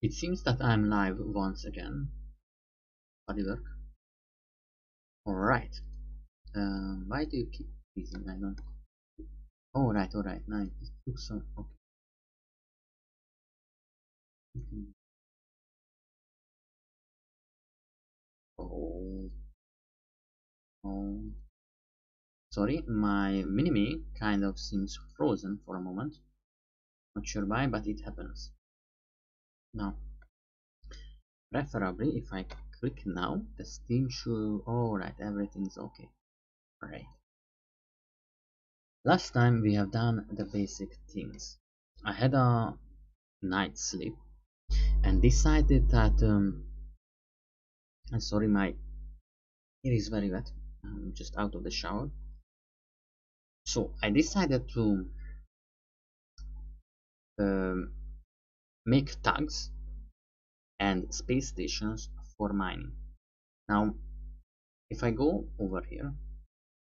It seems that I'm live once again. Body work. Alright. Why do you keep freezing? I don't. Alright, alright. Nice. It looks so. Okay. Oh. Oh. Sorry, my mini-me kind of seems frozen for a moment. Not sure why, but it happens. Now, preferably if I click now, the Steam should. Alright, everything's okay. Alright. Last time we have done the basic things. I had a night's sleep and decided that sorry, my ear is very wet. I'm just out of the shower. So I decided to um, make tags and space stations for mining. Now if I go over here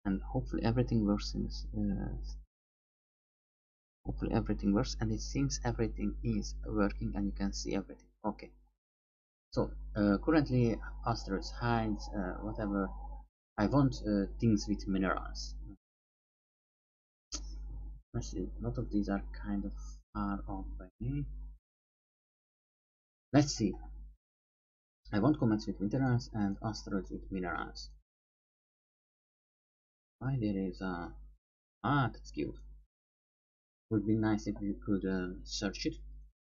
and hopefully everything works in this, hopefully everything works, and it seems everything is working and you can see everything. Okay, so currently asteroids, hides, whatever. I want things with minerals. Let's see, a lot of these are kind of far off by me. Let's see. I want comets with minerals and asteroids with minerals. Why there is a... Ah, that's cute. Would be nice if we could search it.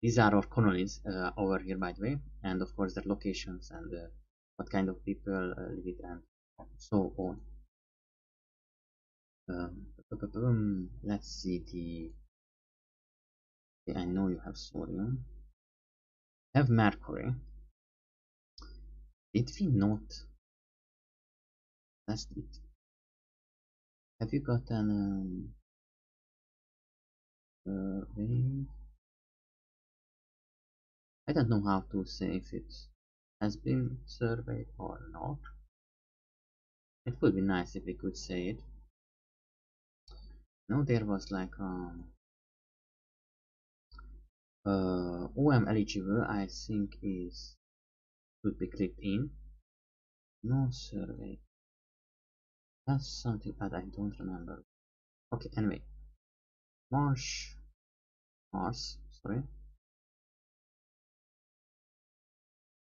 These are our colonies over here, by the way, and of course their locations and what kind of people live it and so on. Let's see the... I know you have sodium. Have mercury. Did we not? That's it. Have you got an wait. I don't know how to say if it has been surveyed or not. It would be nice if we could say it. No, there was like OM eligible, I think is could be clicked in. No survey. That's something that I don't remember. Okay, anyway. Mars, sorry.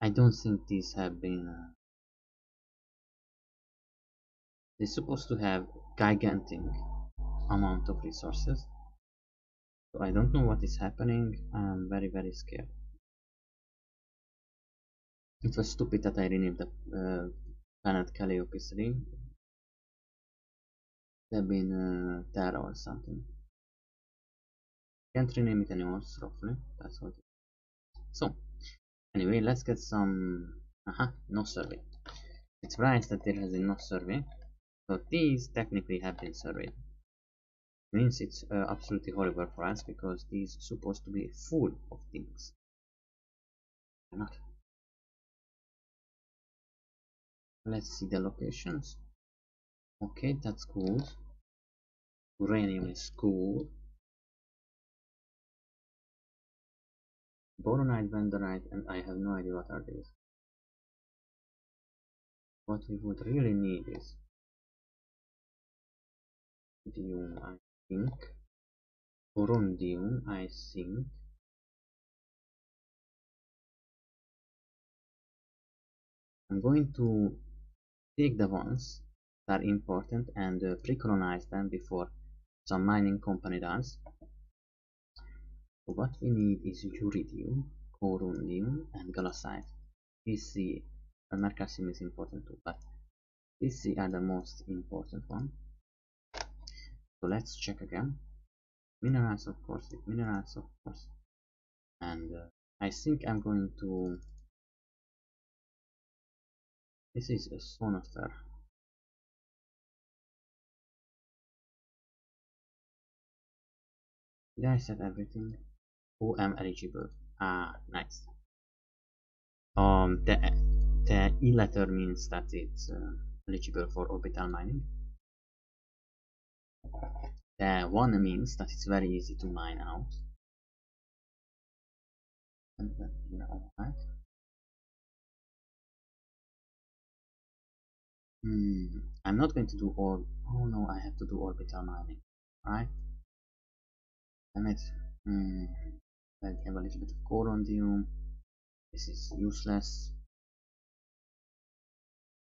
I don't think these have been they're supposed to have gigantic amount of resources. So I don't know what is happening. I'm very scared. It was stupid that I renamed the planet Calliope. They've been Terra or something. Can't rename it anymore, roughly. That's what. So, anyway, let's get some. No survey. It's right that there has been no survey. So these technically have been surveyed. Means it's absolutely horrible for us because these are supposed to be full of things. They're not. Let's see the locations. Okay, that's cool. Uranium is cool. Boronite, Vanderite, and I have no idea what are these. What we would really need is Dium, I think. Corundium, I think. I'm going to take the ones that are important and pre-colonize them before some mining company does. So what we need is Uridium, Corundium, and Gallosite. These three, and Mercasium is important too, but these three are the most important one. So let's check again. Minerals, of course, with minerals, of course. And I think I'm going to... This is a sonosphere. Did I set everything? OM eligible. Ah, nice. The E letter means that it's eligible for orbital mining. The 1 means that it's very easy to mine out. And that here. Alright. I'm not going to do all. Oh no, I have to do orbital mining. Right? Damn it. Hmm. I have a little bit of coronium. This is useless.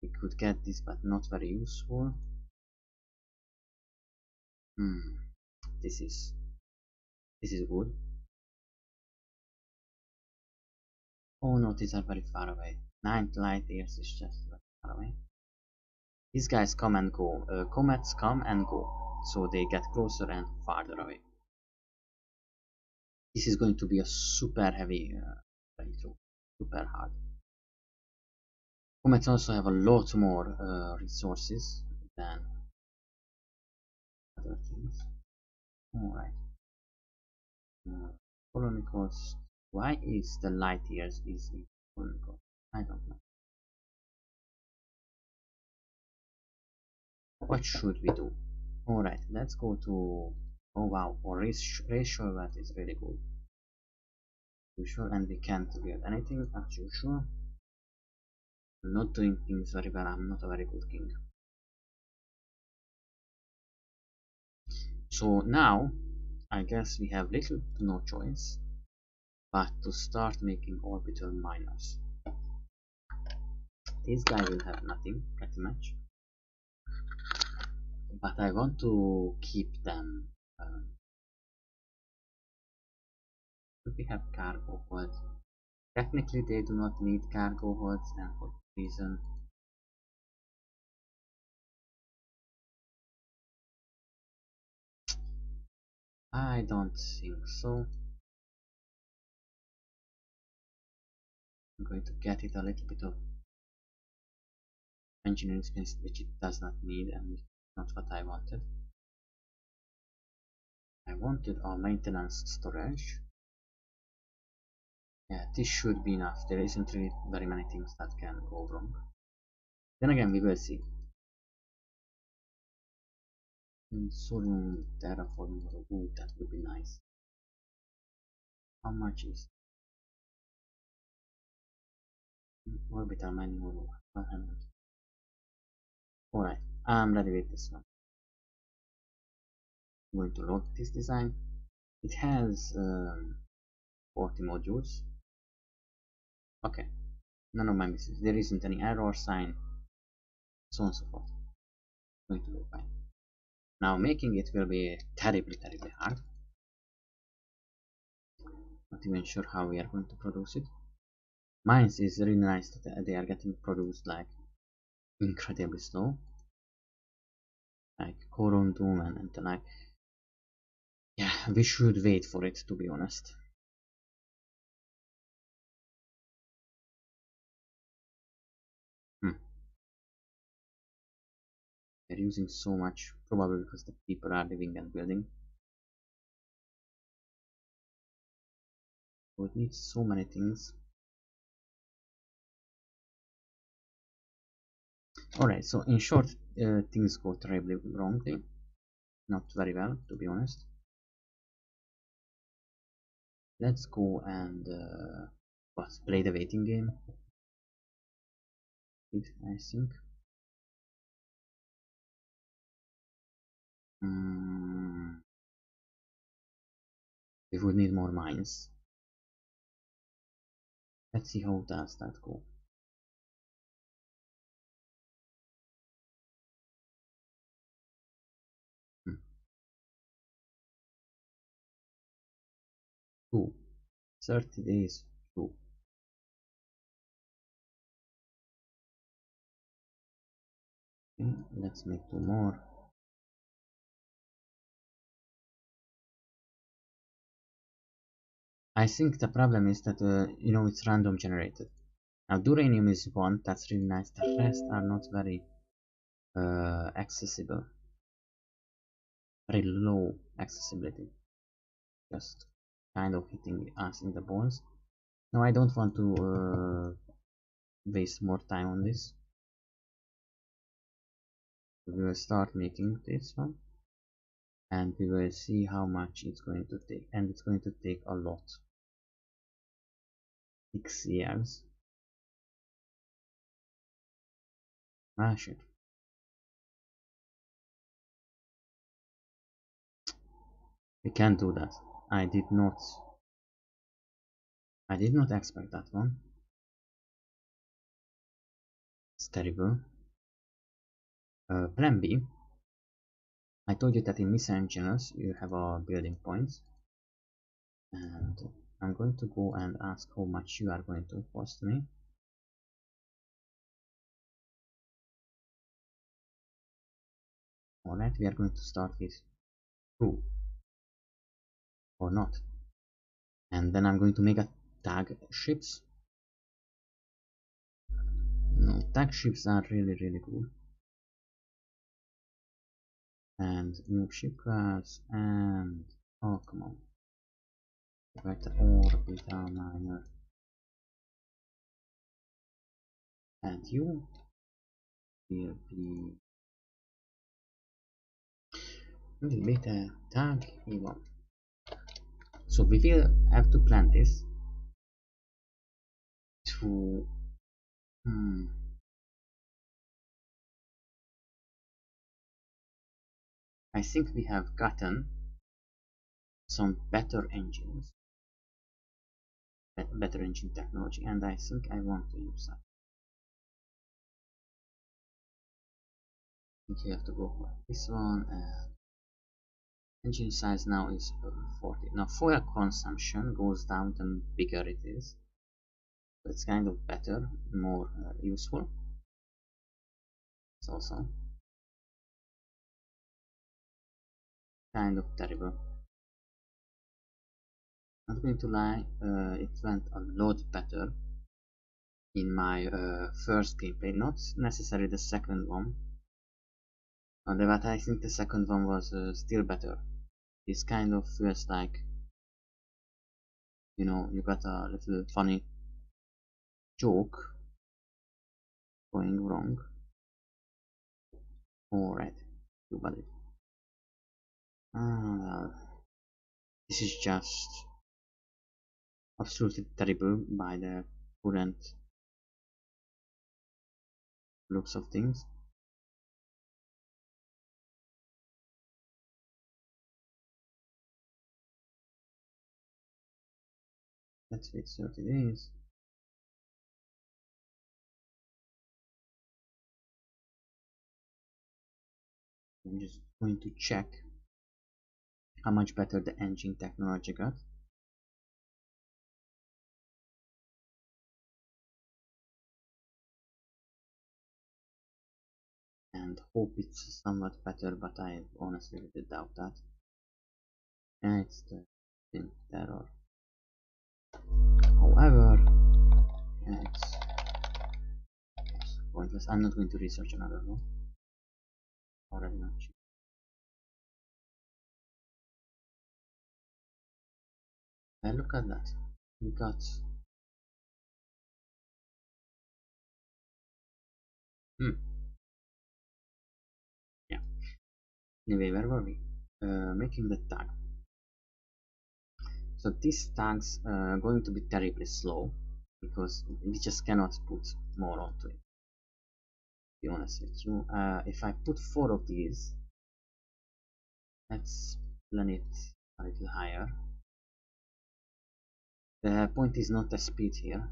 We could get this, but not very useful. Hmm. This is good. Oh no, these are very far away. 9 light years is just very far away. These guys come and go. Comets come and go, so they get closer and farther away. This is going to be a super heavy playthrough, super hard. Comets also have a lot more resources than other things. Alright. Colony cost. Why is the light years is in colony cost? I don't know. What should we do? Alright, let's go to. Oh wow, or ratio that is really good. Usual, and we can't build anything as usual. I'm not doing things very well. I'm not a very good king. So now I guess we have little to no choice but to start making orbital miners. This guy will have nothing pretty much, but I want to keep them. Should we have cargo holds? Technically they do not need cargo holds, and for that reason I don't think so. I'm going to get it a little bit of engineering space which it does not need, and not what I wanted. I wanted our maintenance storage. Yeah, this should be enough. There isn't really very many things that can go wrong. Then again, we will see. Sodium terraforming, ooh, that would be nice. How much is orbital mining? 100. Alright, I'm ready with this one. I'm going to load this design. It has 40 modules. Okay, none of my misses. There isn't any error sign, so on and so forth. Going to go fine. Now making it will be terribly hard. Not even sure how we are going to produce it. Mines is really nice that they are getting produced like incredibly slow. Like corundum and like, yeah, we should wait for it, to be honest. They're using so much, probably because the people are living and building. So it needs so many things. Alright, so in short, things go terribly wrongly. Not very well, to be honest. Let's go and play the waiting game. Good, I think. We would need more mines. Let's see how does that go. Hmm. 2. 30 days. 2. Okay, let's make 2 more. I think the problem is that you know, it's random generated. Now duranium is one, that's really nice. The rest are not very accessible. Very low accessibility. Just kind of hitting us in the bones. No, I don't want to waste more time on this. We will start making this one, and we will see how much it's going to take, and it's going to take a lot. 6 years. Ah, shit. We can't do that. I did not. I did not expect that one. It's terrible. Plan B. I told you that in miscellaneous you have a building points, and I'm going to go and ask how much you are going to cost me. Alright, we are going to start with 2 or not, and then I'm going to make a tag ships. No, tag ships are really good. And new ship class, and oh come on, better orbital miner, and you will be beta tag E1. So we will have to plan this to I think we have gotten some better engines, better engine technology, and I think I want to use that. I think you have to go for this one, and engine size now is 40. Now fuel consumption goes down the bigger it is, so it's kind of better, more useful. It's also kind of terrible. Not going to lie, it went a lot better in my first gameplay, not necessarily the second one, but I think the second one was still better. This kind of feels like, you know, you got a little funny joke going wrong. Alright, too bad. This is just absolutely terrible by the current looks of things. Let's wait 30 days. I'm just going to check how much better the engine technology got. And hope it's somewhat better, but I honestly really doubt that. And it's the thing terror. However, it's pointless. I'm not going to research another one. Already not cheap. And look at that. We got yeah. Anyway, where were we? Making the tag. So these tags are going to be terribly slow because we just cannot put more onto it. To be honest with you, if I put 4 of these, let's plan it a little higher. The point is not the speed here,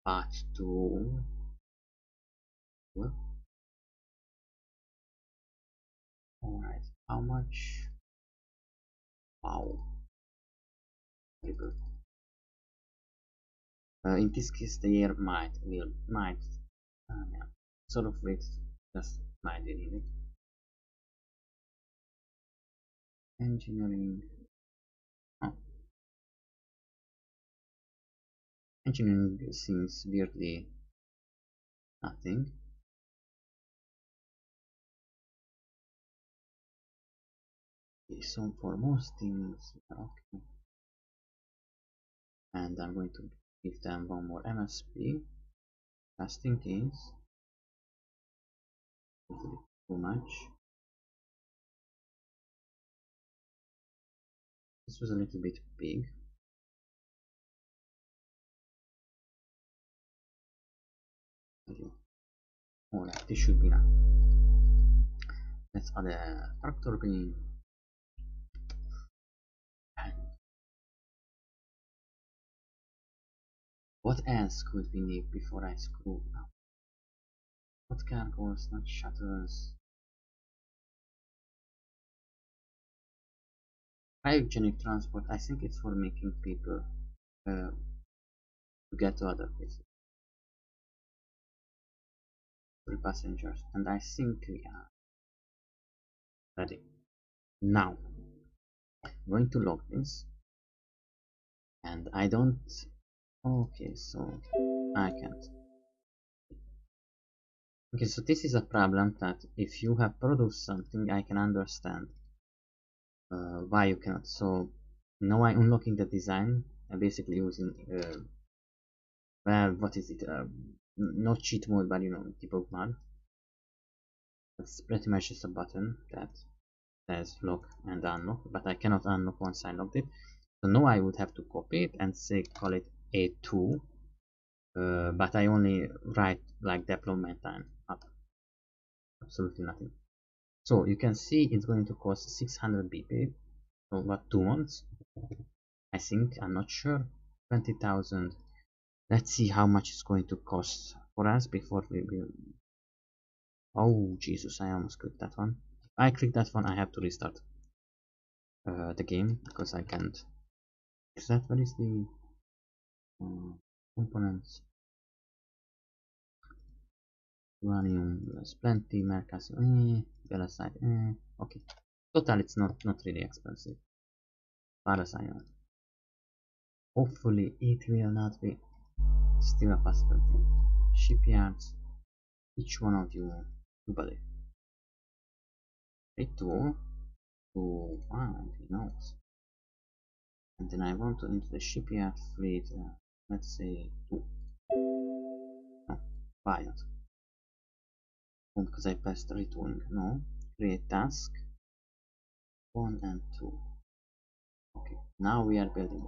but to well, alright, how much? Wow, very good. In this case, the air might yeah, sort of wait, just might be needed. Engineering. Oh. Engineering seems weirdly nothing. Okay, so for most things, okay. And I'm going to give them one more MSP, just in case. Too much. This was a little bit big. Alright, this should be enough. Let's add a tractor beam. And what else could we need before I screw up? Not cargoes, not shuttles. Cryogenic transport, I think it's for making people to get to other places. 3 passengers, and I think we are ready. Now, I'm going to log this, and I don't. Okay, so I can't. Okay, so this is a problem that if you have produced something, I can understand why you cannot. So now I'm unlocking the design. I'm basically using well, what is it? Not cheat mode, but you know, debug mode. It's pretty much just a button that says lock and unlock, but I cannot unlock once I locked it. So now I would have to copy it and say call it A2, but I only write like deployment time up, absolutely nothing. So you can see it's going to cost 600 BP, so what, 2 months? I think, I'm not sure. 20,000. Let's see how much it's going to cost for us before we will. Oh Jesus, I almost clicked that one. If I click that one, I have to restart the game because I can't. Is that what is the components? Uranium, there's plenty. Mercasio, Galasite, okay. Total, it's not really expensive. Parasion. Hopefully, it will not be still a possibility. Shipyards. Each one of you, buddy. 2 to 1, he knows. And then I want to into the shipyard fleet. Let's say 2. No, 5. Oh, because I pressed retooling. No. Create task 1 and 2. Okay, now we are building.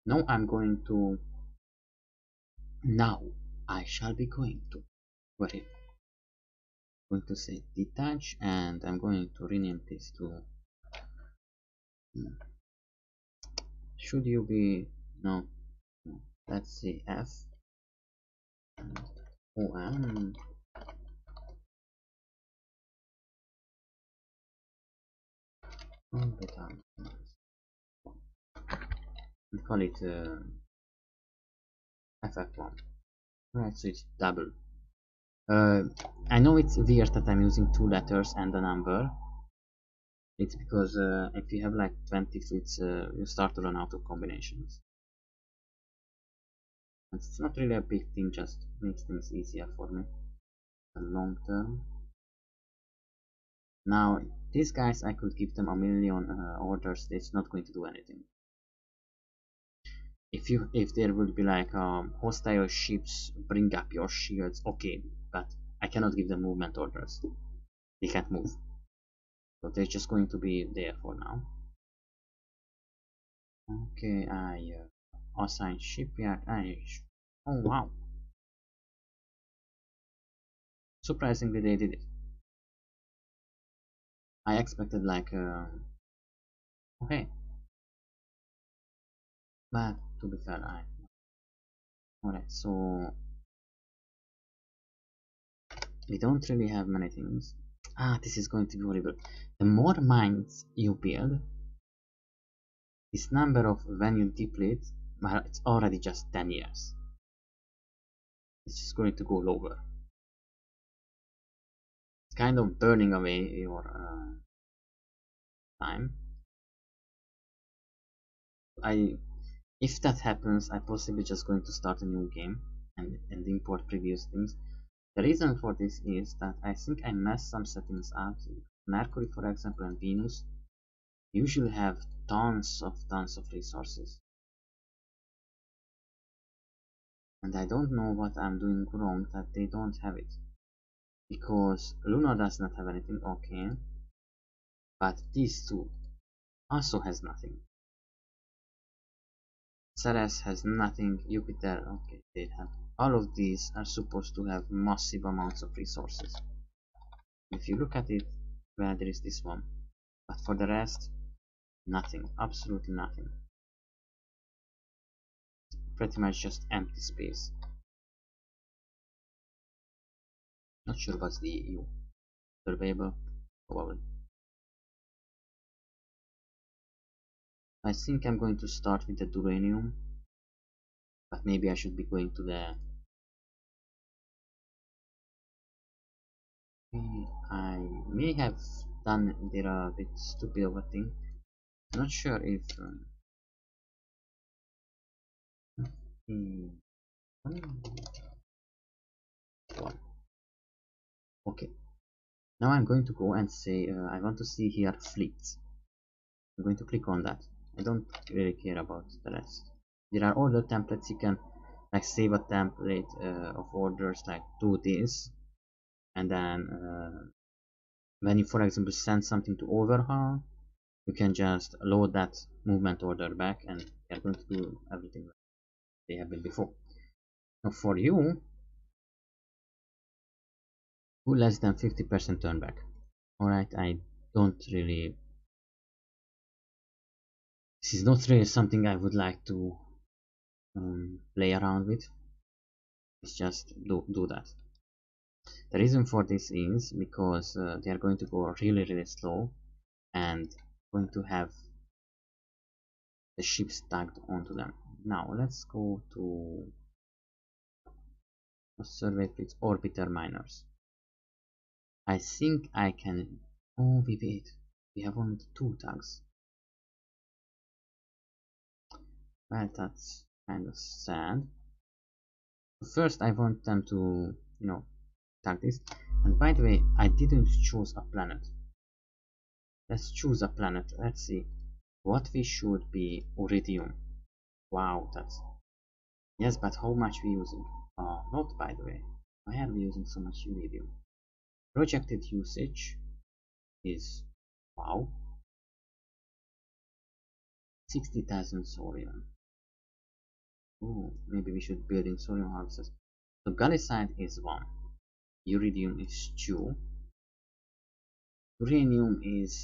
Now I'm going to. Now I shall be going to. Where I'm going to say detach, and I'm going to rename this to. Should you be no? No. Let's see F and OM. All the time. We call it FF1. Right, so it's double. I know it's weird that I'm using 2 letters and a number. It's because if you have like 20 fleets, you start to run out of combinations. And it's not really a big thing, just makes things easier for me. Long term. Now, these guys, I could give them a million orders, it's not going to do anything. If there will be like hostile ships, bring up your shields, okay, but I cannot give them movement orders. They can't move. So they're just going to be there for now. Okay, I assign shipyard. Oh wow! Surprisingly, they did it. I expected like okay, but to be fair, alright. So we don't really have many things. This is going to be horrible. The more mines you build, this number of when you deplete, well, it's already just 10 years. It's just going to go lower. It's kind of burning away your time. If that happens, I'm possibly just going to start a new game and import previous things. The reason for this is that I think I messed some settings up. Mercury, for example, and Venus usually have tons of resources. And I don't know what I'm doing wrong that they don't have it. Because Luna does not have anything, okay. But these two also has nothing. Ceres has nothing, Jupiter, okay, they have all of these are supposed to have massive amounts of resources. If you look at it, well, there is this one, but for the rest, nothing, absolutely nothing. Pretty much just empty space. Not sure what's the EU. Surveyable? Probably. I think I'm going to start with the uranium, but maybe I should be going to the... I may have done there a bit stupid of a thing. I'm not sure if... Okay, now I'm going to go and say I want to see here fleets. I'm going to click on that. I don't really care about the rest. There are other templates you can like save a template of orders, like do this, and then when you for example send something to overhaul, you can just load that movement order back and they're going to do everything like they have been before. Now for you, who less than 50% turn back. Alright, I don't really... This is not really something I would like to play around with. It's just do that. The reason for this is because they are going to go really slow and going to have the ships tagged onto them. Now let's go to survey fleets orbiter miners. I think I can... Oh, wait, we have only 2 tags. Well, that's kind of sad. First I want them to, you know, tag this. And by the way, I didn't choose a planet. Let's choose a planet. Let's see what we should be. Iridium. Wow, that's... Yes, but how much we using? Not by the way. Why are we using so much iridium? Projected usage is... Wow. 60,000 thorium. Oh, maybe we should build in thorium harvesters. So gallicite is 1. Iridium is 2. Uranium is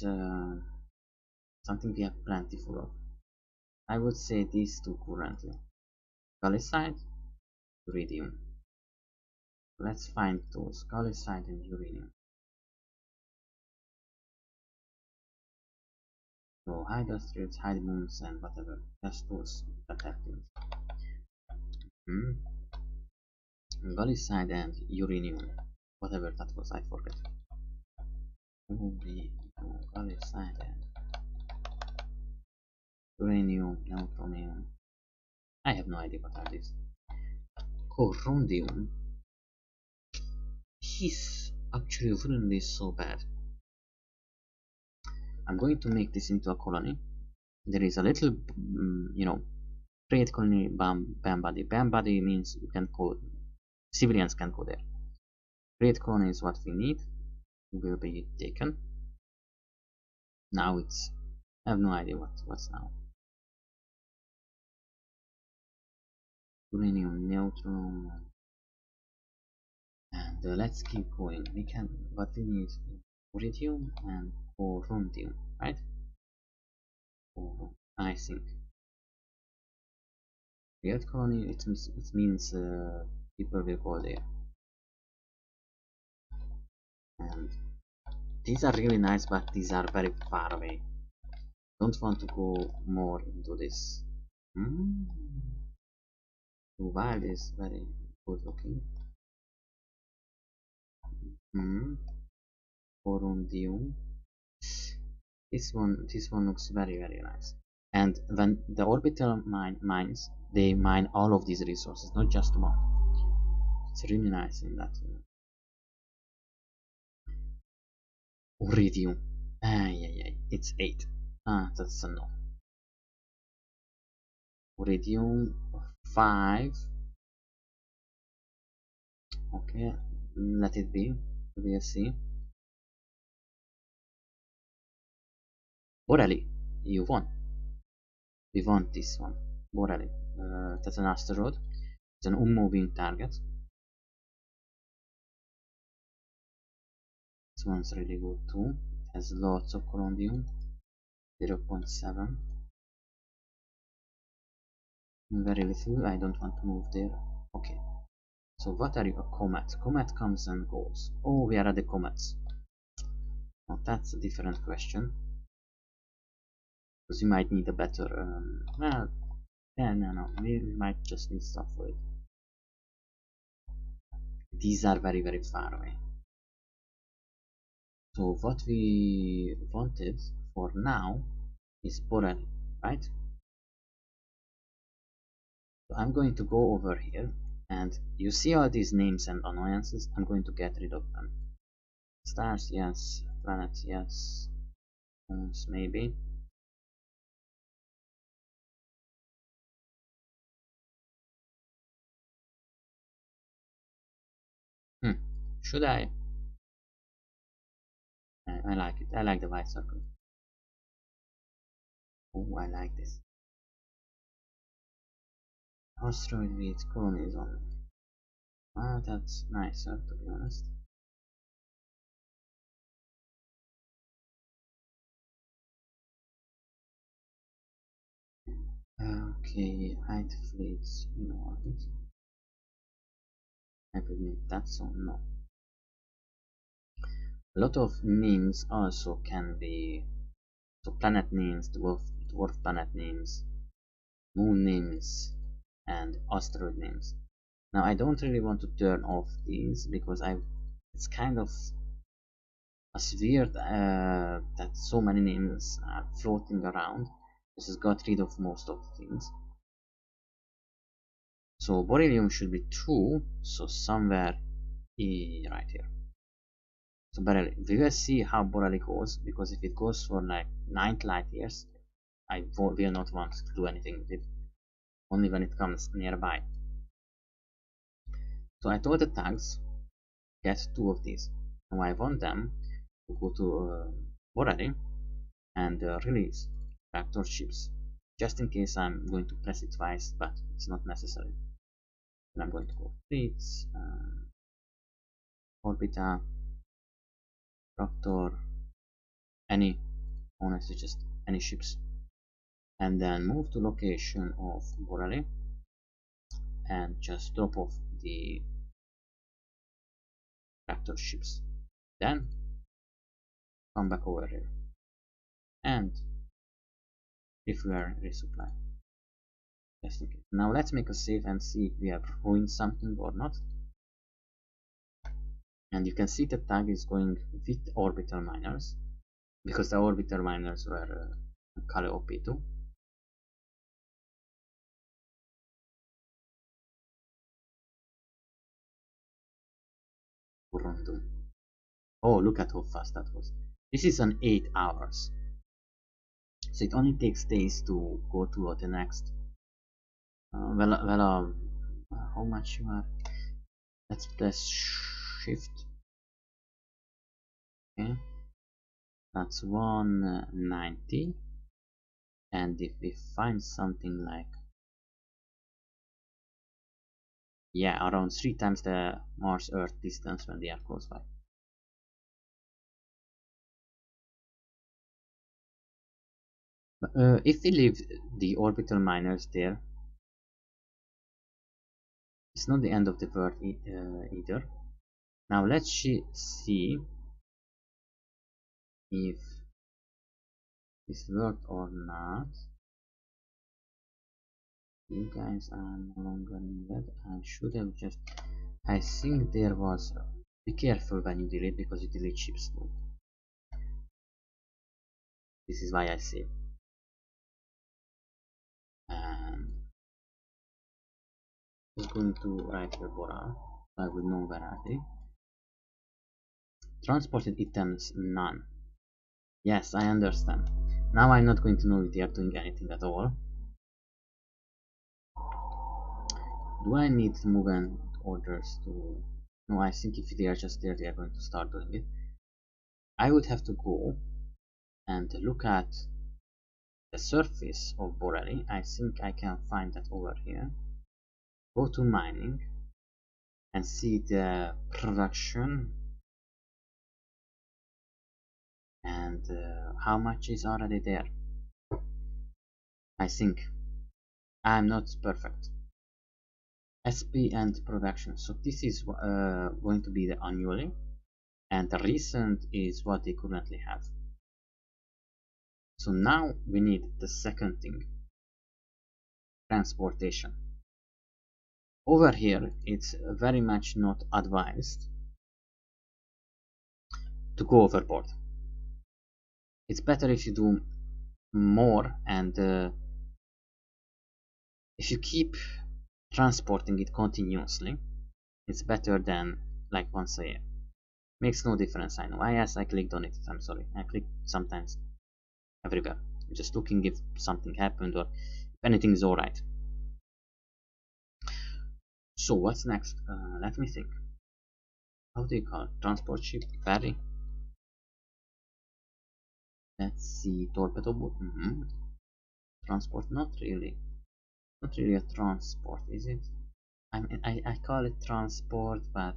something we have plentiful of. I would say these 2 currently. Gallicite, iridium. Let's find those. Gallicite and uranium. So hide asteroids, hide moons and whatever. Just those that have things. Gallicite and uranium. Whatever that was, I forget. Gallicite and uranium, neutronium. I have no idea what are these. Corundium. He's actually wouldn't be so bad. I'm going to make this into a colony. There is a little, you know, trade colony BAM body. BAM body means you can go, civilians can go there. Trade colony is what we need. Will be taken. Now it's... I have no idea what's now. Uranium, neutron, and let's keep going. We can... What we need is iridium and corundium, right? I think. Field colony, it means people will go there. And these are really nice, but these are very far away. Don't want to go more into this. Wild is very good looking. Corundium. This one looks very nice. And when the orbital mines, they mine all of these resources, not just one. It's really nice in that. Iridium. Yeah, it's 8. That's a no. Iridium 5. Okay, let it be. We'll see. Borelli, you won. We want this one. Borelli. That's an asteroid. It's an unmoving target. This one's really good too. It has lots of Colonial. 0.7. Very little. I don't want to move there. Okay. So what are you? A comet. Comet comes and goes. Oh, we are at the comets. Now that's a different question. Because you might need a better. Well, yeah, no. We might just need stuff for it. These are very, very far away. So what we wanted for now is Borel, right? So I'm going to go over here, and you see all these names and annoyances. I'm going to get rid of them. Stars, yes. Planets, yes. Moons, maybe. Should I? I like it. I like the white circle. Oh, I like this. Asteroid with colonies on. Ah, that's nicer, to be honest. Okay, height fleets in orbit. I could make that, so no. A lot of names also can be, so planet names, dwarf planet names, moon names, and asteroid names. Now I don't really want to turn off these because it's kind of weird that so many names are floating around. This has got rid of most of the things. So beryllium should be 2, so somewhere right here. So beryllium, we will see how beryllium goes, because if it goes for like 9 light years, I will not want to do anything with it, only when it comes nearby. So I told the tags, get 2 of these. Now I want them to go to beryllium and release reactor chips, just in case I'm going to press it twice, but it's not necessary. And I'm going to go fleets, orbiter, raptor, any, honestly just any ships, and then move to location of Borale and just drop off the reactor ships. Then come back over here and if we are resupply. Just in case. Now let's make a save and see if we have ruined something or not. And you can see the tag is going with orbital miners, because the orbital miners were color OP2. Oh, look at how fast that was. This is an 8 hours. So it only takes days to go to the next. How much you are? Let's press shift. Okay, that's 190. And if we find something like, yeah, around 3 times the Mars Earth distance when they are close by. If we leave the orbital miners there, it's not the end of the world either. Now let's see if this worked or not. You guys are no longer needed. I should have just, I think there was, be careful when you delete, because you delete ships too. This is why I save. And I'm going to write here Bora. I will know where are they. Transported items, none. Yes, I understand. Now I'm not going to know if they are doing anything at all. Do I need movement orders to... No, I think if they are just there, they are going to start doing it. I would have to go and look at the surface of Borelli. I think I can find that over here. go to mining and see the production and how much is already there. I think I'm not perfect. SP and production, so this is going to be the annually, and the recent is what they currently have. So now we need the second thing, transportation. Over here it's very much not advised to go overboard. It's better if you do more, and if you keep transporting it continuously, it's better than like once a year. Makes no difference, I know. Yes, I clicked on it, I'm sorry. I click sometimes everywhere. I'm just looking if something happened or if anything is alright. So what's next? Let me think. How do you call it? Transport ship? Ferry? Let's see. Torpedo boat? Transport? Not really. Not really a transport, is it? I call it transport, but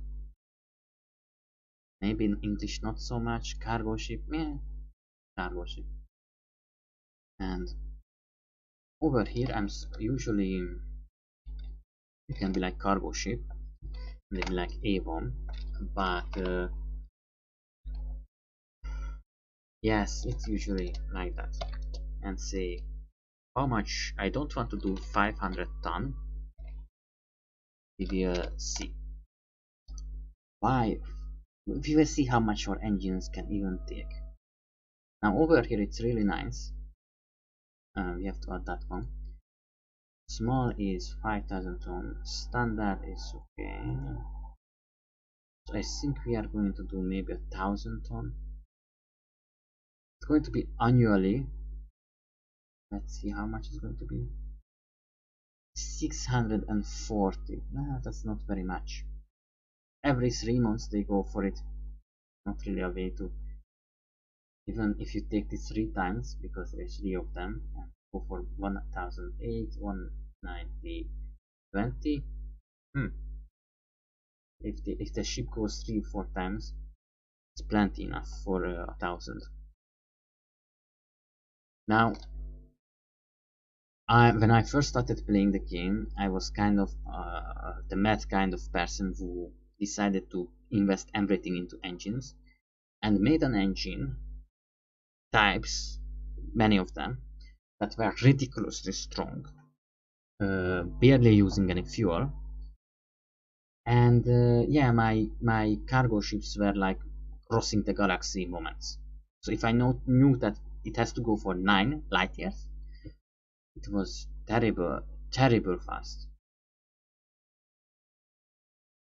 maybe in English not so much. Cargo ship? Yeah, cargo ship. And over here I'm usually, it can be like cargo ship, maybe like Avon, but yes, it's usually like that. And say how much. I don't want to do 500 ton. We will see. Why? We will see how much our engines can even take. Now over here it's really nice. We have to add that one. Small is 5000 ton. Standard is okay. So I think we are going to do maybe 1000 ton. It's going to be annually. Let's see how much it's going to be. 640. That's not very much. Every 3 months they go for it. Not really a way to, even if you take this 3 times, because there's 3 of them, and go for 1008, 190, 20. If the ship goes 3-4 times, it's plenty enough for 1000. Now when I first started playing the game, I was kind of the mad kind of person who decided to invest everything into engines and made an engine types, many of them, that were ridiculously strong, barely using any fuel, and yeah, my cargo ships were like crossing the galaxy moments. So if I knew that it has to go for 9 light years, it was terrible fast.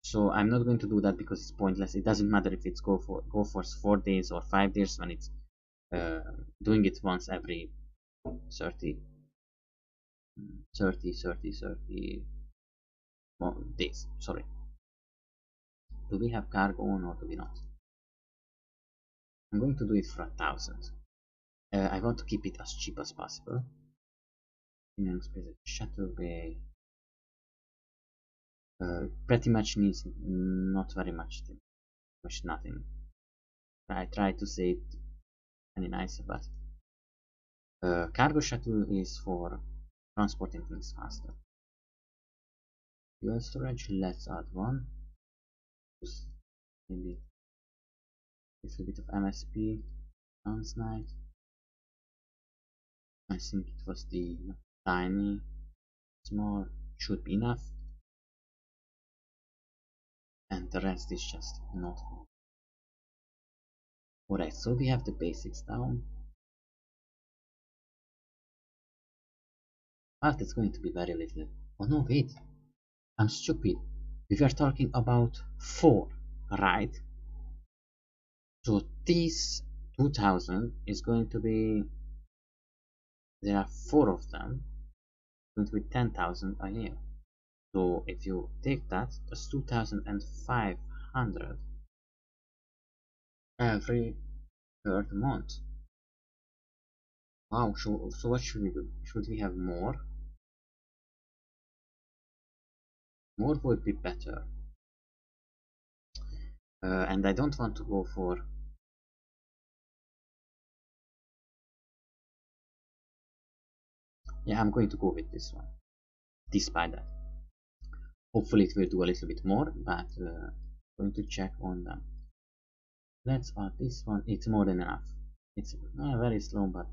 So I'm not going to do that because it's pointless. It doesn't matter if it's go for 4 days or 5 days when it's doing it once every 30 days. Sorry. Do we have cargo on or do we not? I'm going to do it for 1000. I want to keep it as cheap as possible. Shuttle bay. Pretty much needs not very much, nothing. I try to say it any nicer, but cargo shuttle is for transporting things faster. Fuel storage, let's add one. Just maybe a little bit of MSP. Sounds nice. I think it was the tiny, small, should be enough. And the rest is just not. Alright, so we have the basics down. But it's going to be very little. Oh no, wait. I'm stupid. We were talking about 4, right? So this 2000 is going to be, there are 4 of them, going to be 10,000 a year. So if you take that, that's 2,500 every 3rd month. Wow, so what should we do? Should we have more? More would be better. And I don't want to go for... Yeah, I'm going to go with this one. Despite that. Hopefully it will do a little bit more, but going to check on them. Let's add this one. It's more than enough. It's very slow, but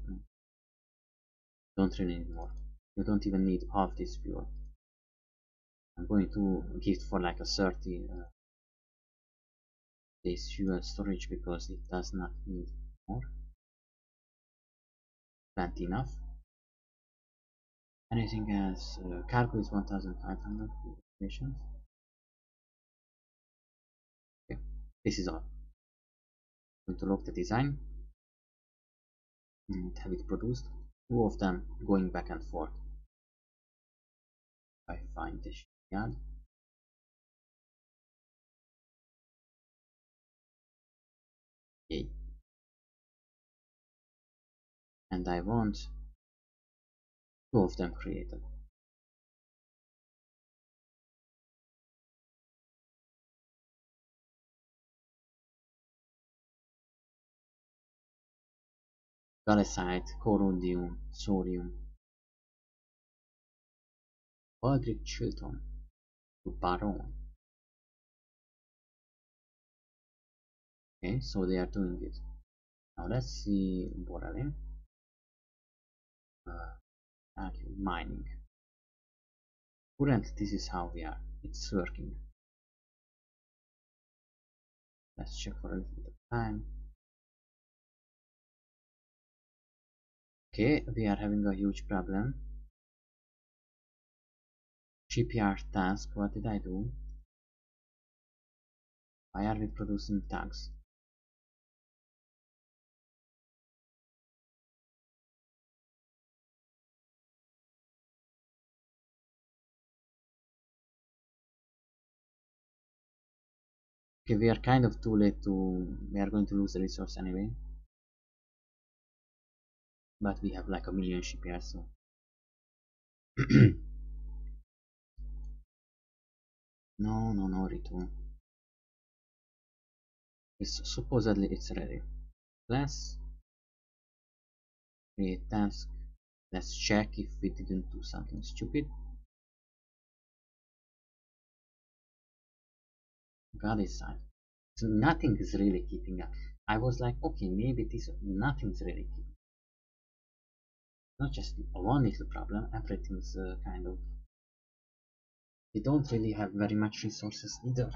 don't really need more. You don't even need half this fuel. I'm going to give for like a 30 this fuel storage because it does not need more. Plenty enough. Anything else? Cargo is 1500 patients. Okay, this is all. I'm going to lock the design and have it produced. Two of them going back and forth. I find the shipyard. Yay. And I want two of them created. Galecite, coronium, sodium, Aldrich Chilton to Baron. Okay, so they are doing it. Now let's see Borale. Mining. Currently, this is how we are. It's working. Let's check for a little bit of time. Okay, we are having a huge problem. Shipyard task, what did I do? Why are we producing tags? Okay, we are kind of too late to... We are going to lose the resource anyway. But we have like a million shipyards, so... no, return. Supposedly it's ready. Let's create task. Let's check if we didn't do something stupid. God is silent. So nothing is really keeping up. I was like, okay, maybe this nothing's really keeping. Not just one little problem. Everything's kind of. We don't really have very much resources either.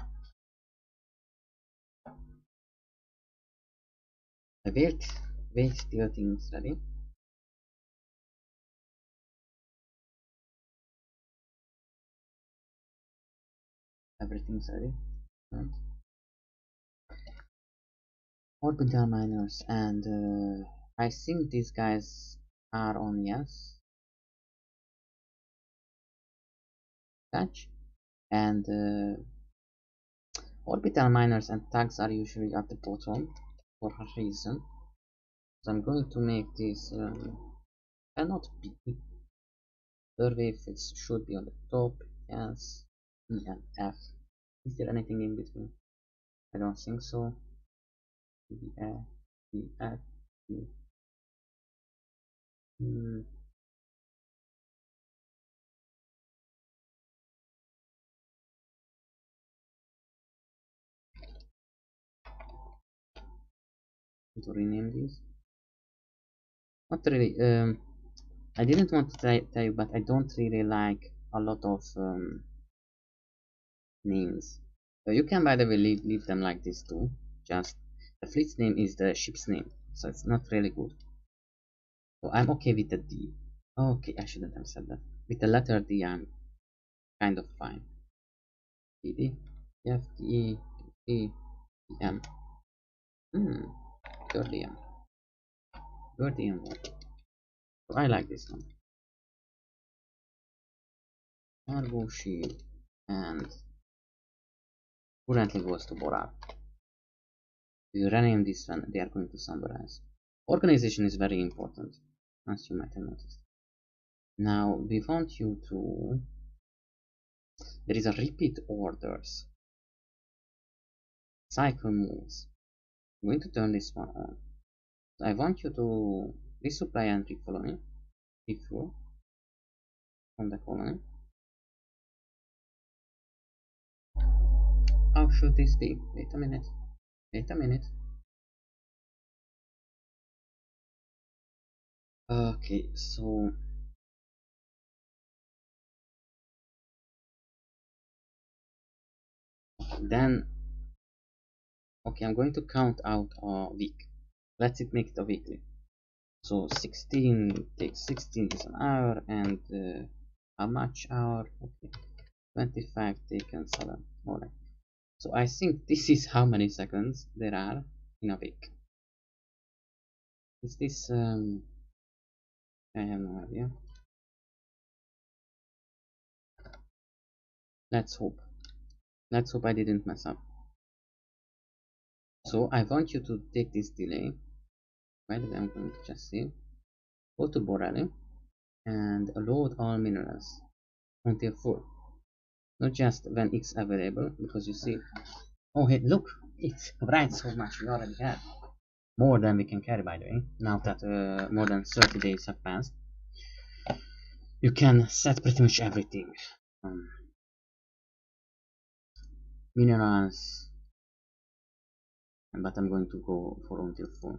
Wait till things ready. Everything's ready. And orbital miners and I think these guys are on yes. Touch and orbital miners and tags are usually at the bottom for a reason. So I'm going to make this cannot be. Survey if it should be on the top. Yes. E and F. Is there anything in between? I don't think so. E F E F E. To rename this. Not really. I didn't want to tell you, but I don't really like a lot of names. So you can, by the way, leave them like this too. Just the fleet's name is the ship's name, so it's not really good. So I'm okay with the D. Okay, I shouldn't have said that. With the letter D, I'm kind of fine. D D F E E M. Gordium. Gordium. So I like this one. Cargo shield and currently goes to Bora. If you rename this one, they are going to summarize. Organization is very important, as you might have noticed. Now we want you to There is a repeat orders. Cycle moves. I'm going to turn this one on. So I want you to resupply and recolony. Refuel from the colony. How should this be? Wait a minute. Wait a minute. Okay, so then okay, I'm going to count out a week. Let's make it a weekly. So 16 takes 16 is an hour, and how much hour? Okay, 25 taken 7. Alright. So I think this is how many seconds there are in a week. Is this I have no idea. Let's hope. Let's hope I didn't mess up. So I want you to take this delay. By the way, I'm going to just see. Go to Borelli and load all minerals until full. Not just when it's available, because you see, oh hey, look, it writes so much we already have. More than we can carry, by the way, now that more than 30 days have passed. You can set pretty much everything. Minerals, but I'm going to go for until full.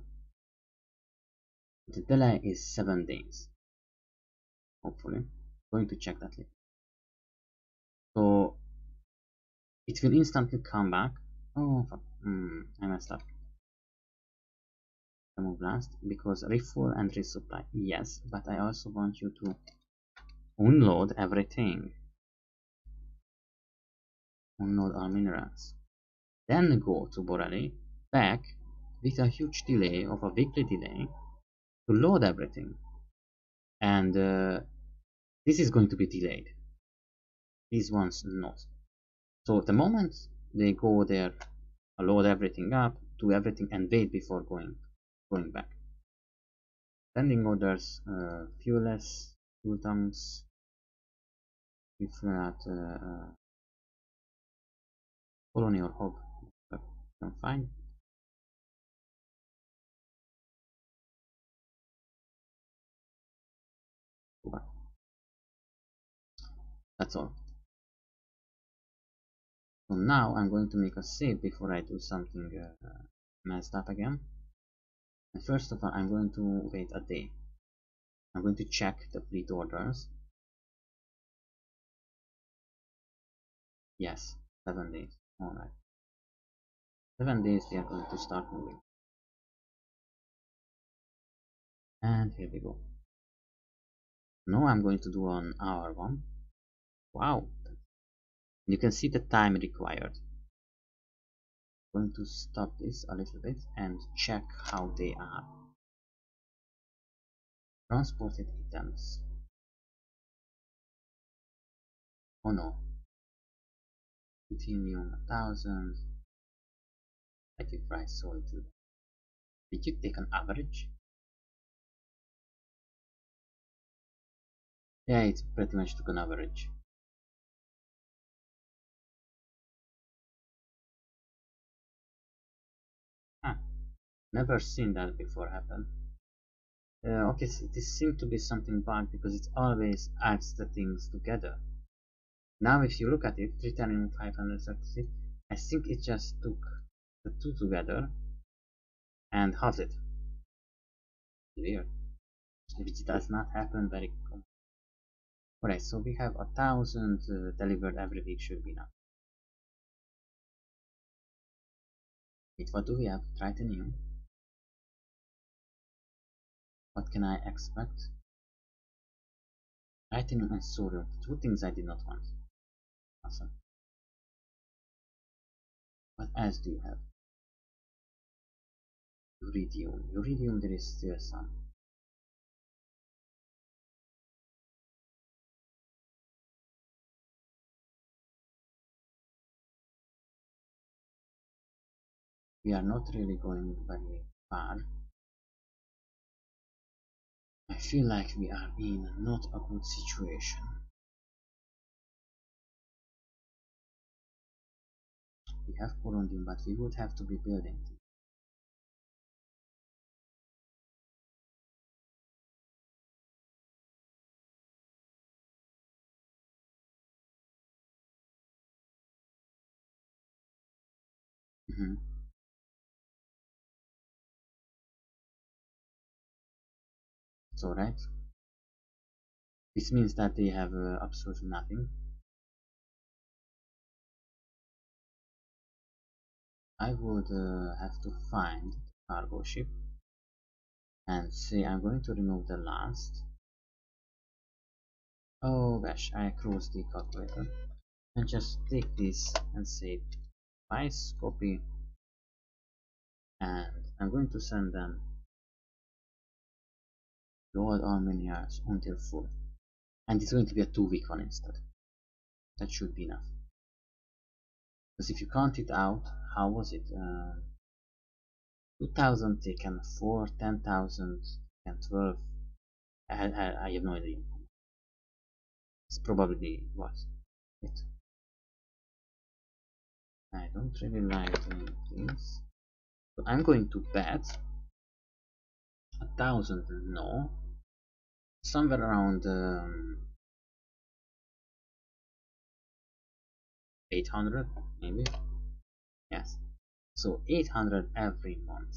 The delay is 7 days. Hopefully. Going to check that later. So it will instantly come back. Oh fuck. I messed up. Remove blast because refuel and resupply. Yes, but I also want you to unload everything. Unload all minerals. Then go to Borelli, back with a huge delay of a weekly delay to load everything. And this is going to be delayed. These ones not. So the moment they go there, load everything up, do everything and wait before going back. Sending orders, fuelless, fuel tanks, if we're at Colonial hub, but I'm fine. That's all. So now I'm going to make a save before I do something messed up again. And first of all, I'm going to wait a day. I'm going to check the fleet orders. Yes, 7 days. Alright. 7 days we are going to start moving. And here we go. Now I'm going to do an hour one. Wow. You can see the time required. I'm going to stop this a little bit and check how they are. Transported items. Oh no. Titanium 1000. Active price solitude. Did you take an average? Yeah, it pretty much took an average. Huh. Never seen that before happen. Okay, so this seems to be something bad because it always adds the things together. Now if you look at it, Titanium 536, I think it just took the two together and halved it. Weird. Which does not happen very common. Alright, so we have 1,000 delivered every week should be enough. Wait, what do we have? Tritanium. What can I expect? Titanium and sodium, two things I did not want. Awesome. What else do you have? Uridium. Uridium, there is still some. We are not really going very far. I feel like we are in not a good situation. we have Colonial, but we would have to be building. Mm-hmm. So right, this means that they have absolutely nothing. I would have to find the cargo ship and say I'm going to remove the last. Oh gosh, I closed the calculator and just take this and say twice copy, and I'm going to send them load Armenians until full, and it's going to be a 2-week one instead. That should be enough, because if you count it out, how was it? 2000 taken 4, 10,000 and 12. I have no idea. It's probably what it. I don't really like doing this, so I'm going to bet 1,000. No, somewhere around 800 maybe. Yes, so 800 every month.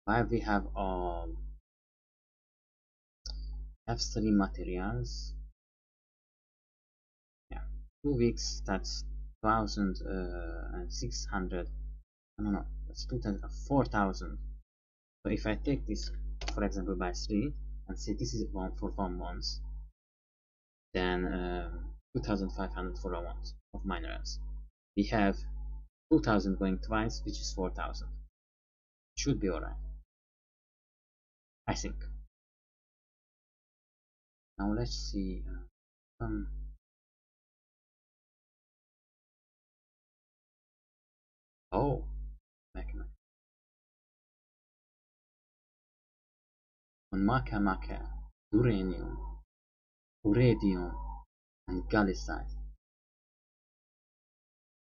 While we have F3 materials, yeah, 2 weeks, that's 1,600. No, that's 2,000, 4,000. So if I take this, for example, by 3 and say this is one for 1 month, then 2,500 for a month of minerals. We have 2,000 going twice, which is 4,000. Should be alright, I think. Now let's see. Oh, Mecca. On Maka, uranium, iridium, and gallicite.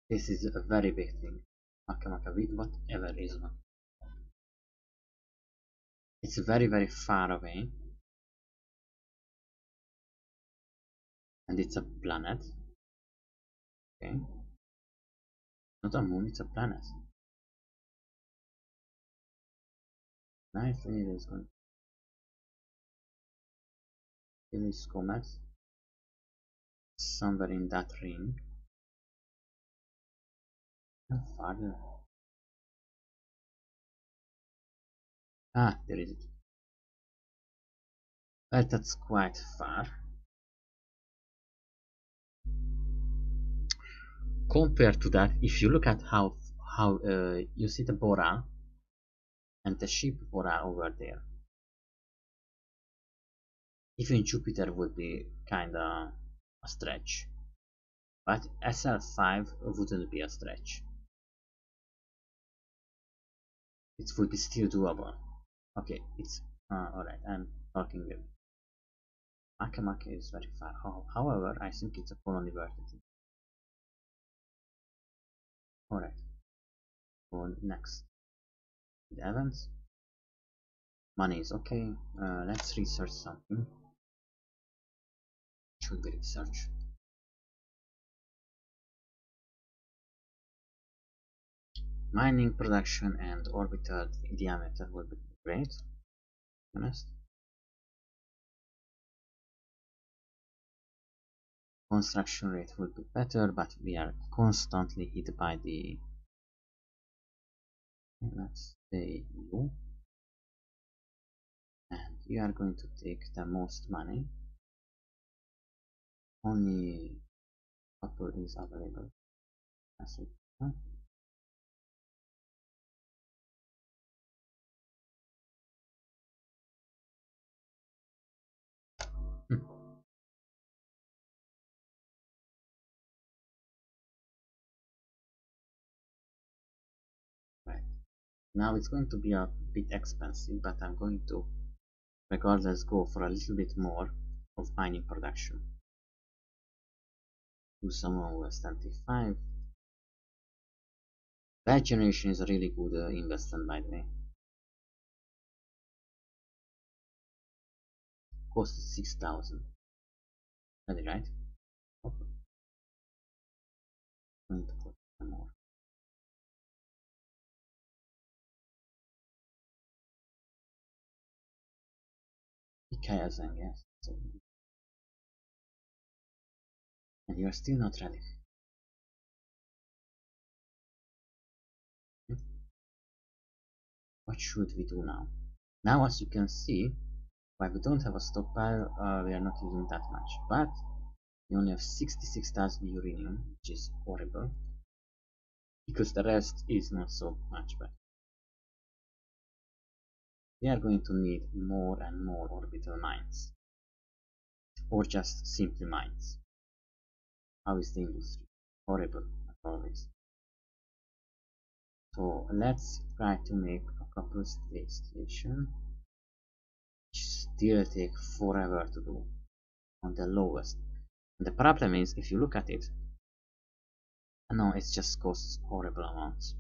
This is a very big thing. Maka, whatever is one. It's very far away, and it's a planet. Okay, not a moon, it's a planet. I think it is going to kill this comet somewhere in that ring. And farther. Ah, there is it. Well, that's quite far. Compared to that, if you look at how you see the Bora and the ship Bora over there, even Jupiter would be kinda a stretch, but SL5 wouldn't be a stretch. It would be still doable. Okay, it's alright. I'm talking with Maka is very far. However, I think it's a colony worth it. Alright, go next. The events. Money is okay. Let's research something. Should be research. Mining production and orbital diameter would be great. Honest. Construction rate would be better, but we are constantly hit by the. Let's say you, and you are going to take the most money. Only copper is available. That's it. Huh? Hmm. Right. Now it's going to be a bit expensive, but I'm going to regardless go for a little bit more of mining production. Do some OS 25. That generation is a really good investment, by the way. Cost 6,000. That's right. Oh, going to put more. Ikayazen, yes. And you are still not ready. What should we do now? Now, as you can see, while we don't have a stockpile, we are not using that much. But we only have 66,000 uranium, which is horrible, because the rest is not so much better. We are going to need more and more orbital mines, or just simply mines. How is the industry? Horrible, as always. So let's try to make a couple space stations, which still take forever to do on the lowest. And the problem is, if you look at it, no, it just costs horrible amounts.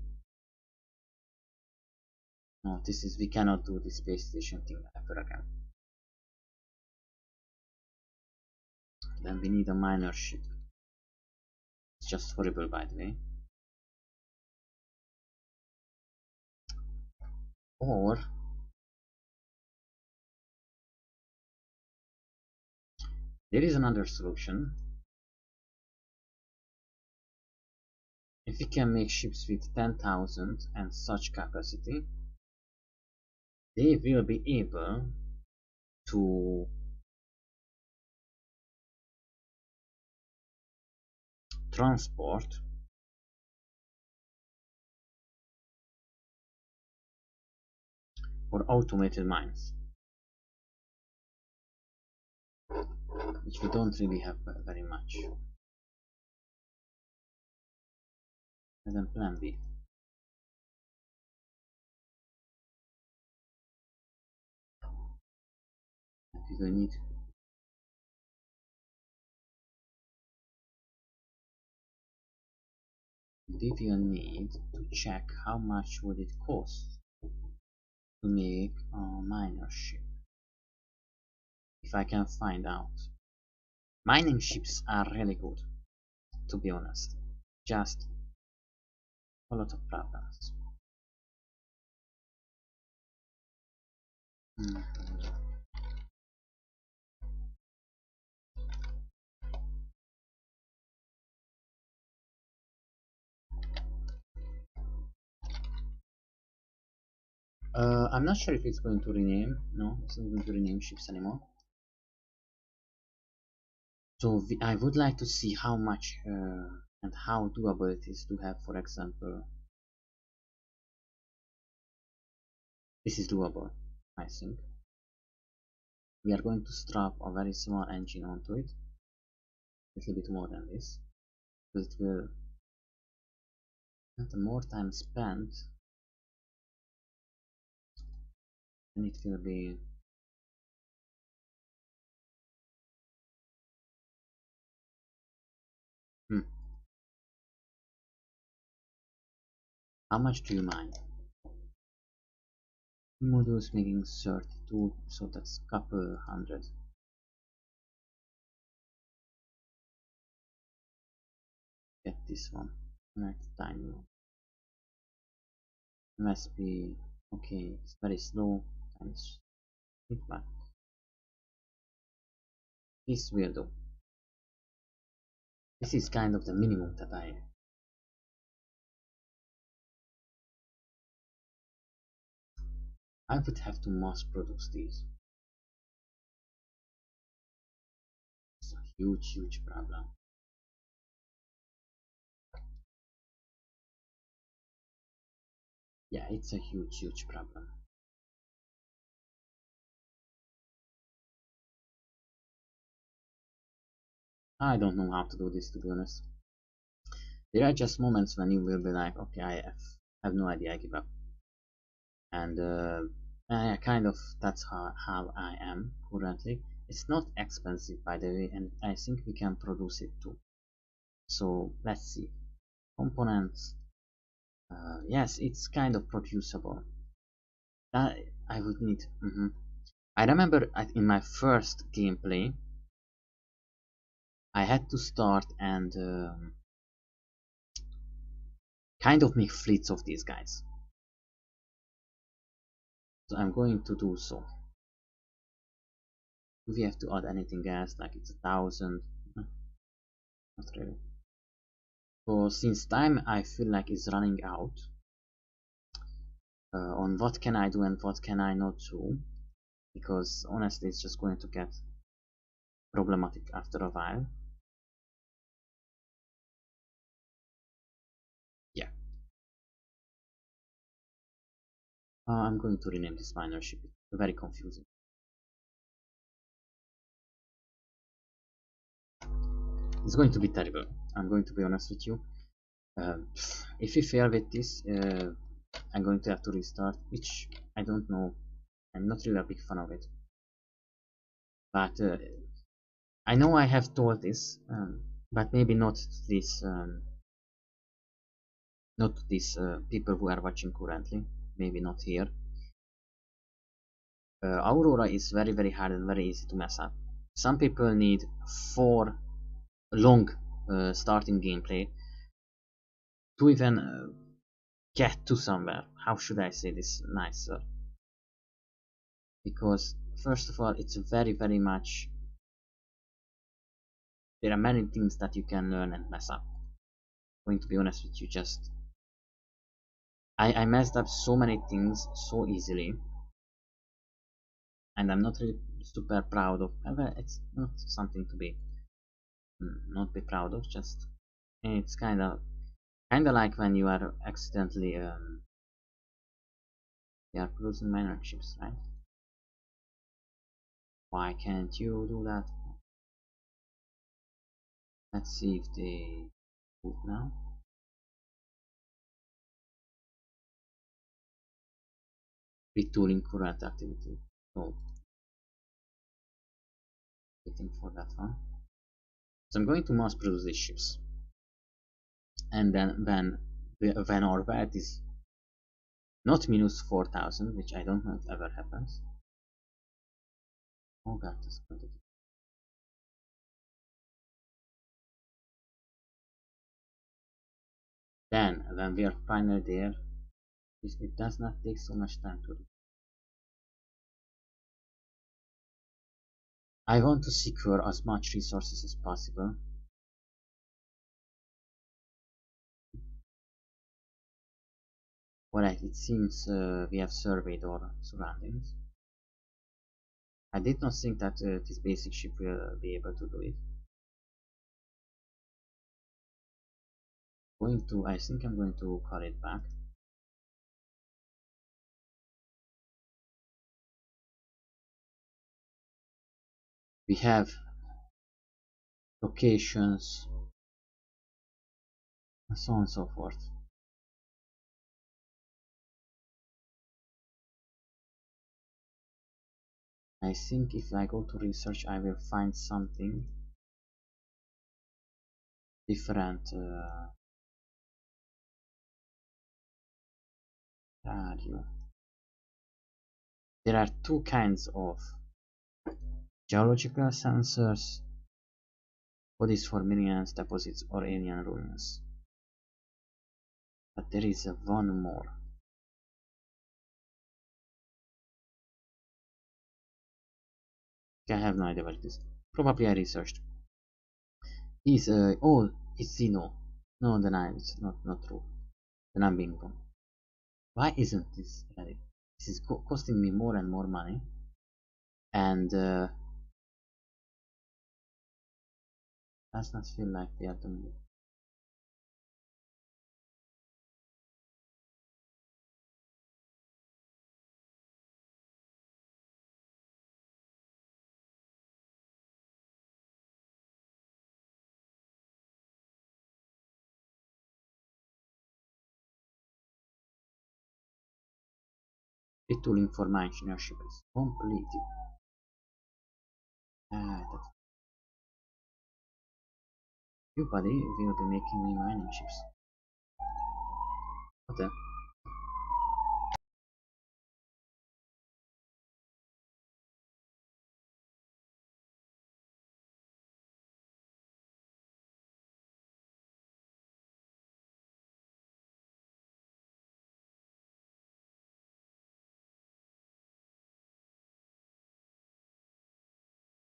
No, this is, we cannot do this space station thing ever again. Then we need a miner ship. It's just horrible, by the way. Or there is another solution. If we can make ships with 10,000 and such capacity, they will be able to transport or automated mines, which we don't really have very much. And then plan B. We will need to check how much would it cost to make a miner ship. If I can find out. Mining ships are really good, to be honest. Just a lot of problems. I'm not sure if it's going to rename. No, it's not going to rename ships anymore. So I would like to see how much and how doable it is to have, for example, this is doable, I think. We are going to strap a very small engine onto it, a little bit more than this, because it will, the more time spent, and it will be how much do you mind? Modules making 32, so that's couple hundred. Get this one, next tiny one. Must be okay. It's very slow and but this will do. This is kind of the minimum that I would have to mass produce these. It's a huge problem. Yeah, it's a huge problem. I don't know how to do this, to be honest. There are just moments when you will be like, okay, I have no idea, I give up. And kind of that's how I am currently. It's not expensive, by the way, and I think we can produce it too. So let's see. Components, Yes, it's kind of producible. That I would need. I remember in my first gameplay, I had to start and kind of make fleets of these guys. So I'm going to do so. Do we have to add anything else? Like it's 1,000? Not really. So since time I feel like is running out on what can I do and what can I not do, because honestly it's just going to get problematic after a while. Yeah. I'm going to rename this minership. It's very confusing. It's going to be terrible. I'm going to be honest with you. If we fail with this, I'm going to have to restart, which I don't know. I'm not really a big fan of it. But I know I have told this, but maybe not this, not these people who are watching currently. Maybe not here. Aurora is very hard and very easy to mess up. Some people need 4 long starting gameplay to even get to somewhere. How should I say this nicer? Because first of all, it's very much. There are many things that you can learn and mess up. I'm going to be honest with you, just I messed up so many things so easily, and I'm not really super proud of. It's not something to be not be proud of. Just it's kind of like when you are accidentally they are closing minor chips, right? Why can't you do that? Let's see if they move now. Retooling current activity. So waiting for that one. So I'm going to mass produce these ships, and then when our VAT is not minus 4,000, which I don't know if ever happens. Oh god, this quantity. Then when we are finally there, it does not take so much time to do. I want to secure as much resources as possible. Alright, it seems we have surveyed our surroundings. I did not think that this basic ship will be able to do it. I think I'm going to call it back. We have locations and so on and so forth. I think if I go to research I will find something different. Radio. There are 2 kinds of geological sensors, bodies for minerals, deposits or alien ruins. But there is one more. I have no idea what it is. Probably I researched. Oh, it's Zeno. No, then it's not true. Then I'm being wrong. Why isn't this ready? This is costing me more and more money, and does not feel like they are doing it. Retooling for my engineership is completed. You buddy will be making me mining ships. Okay.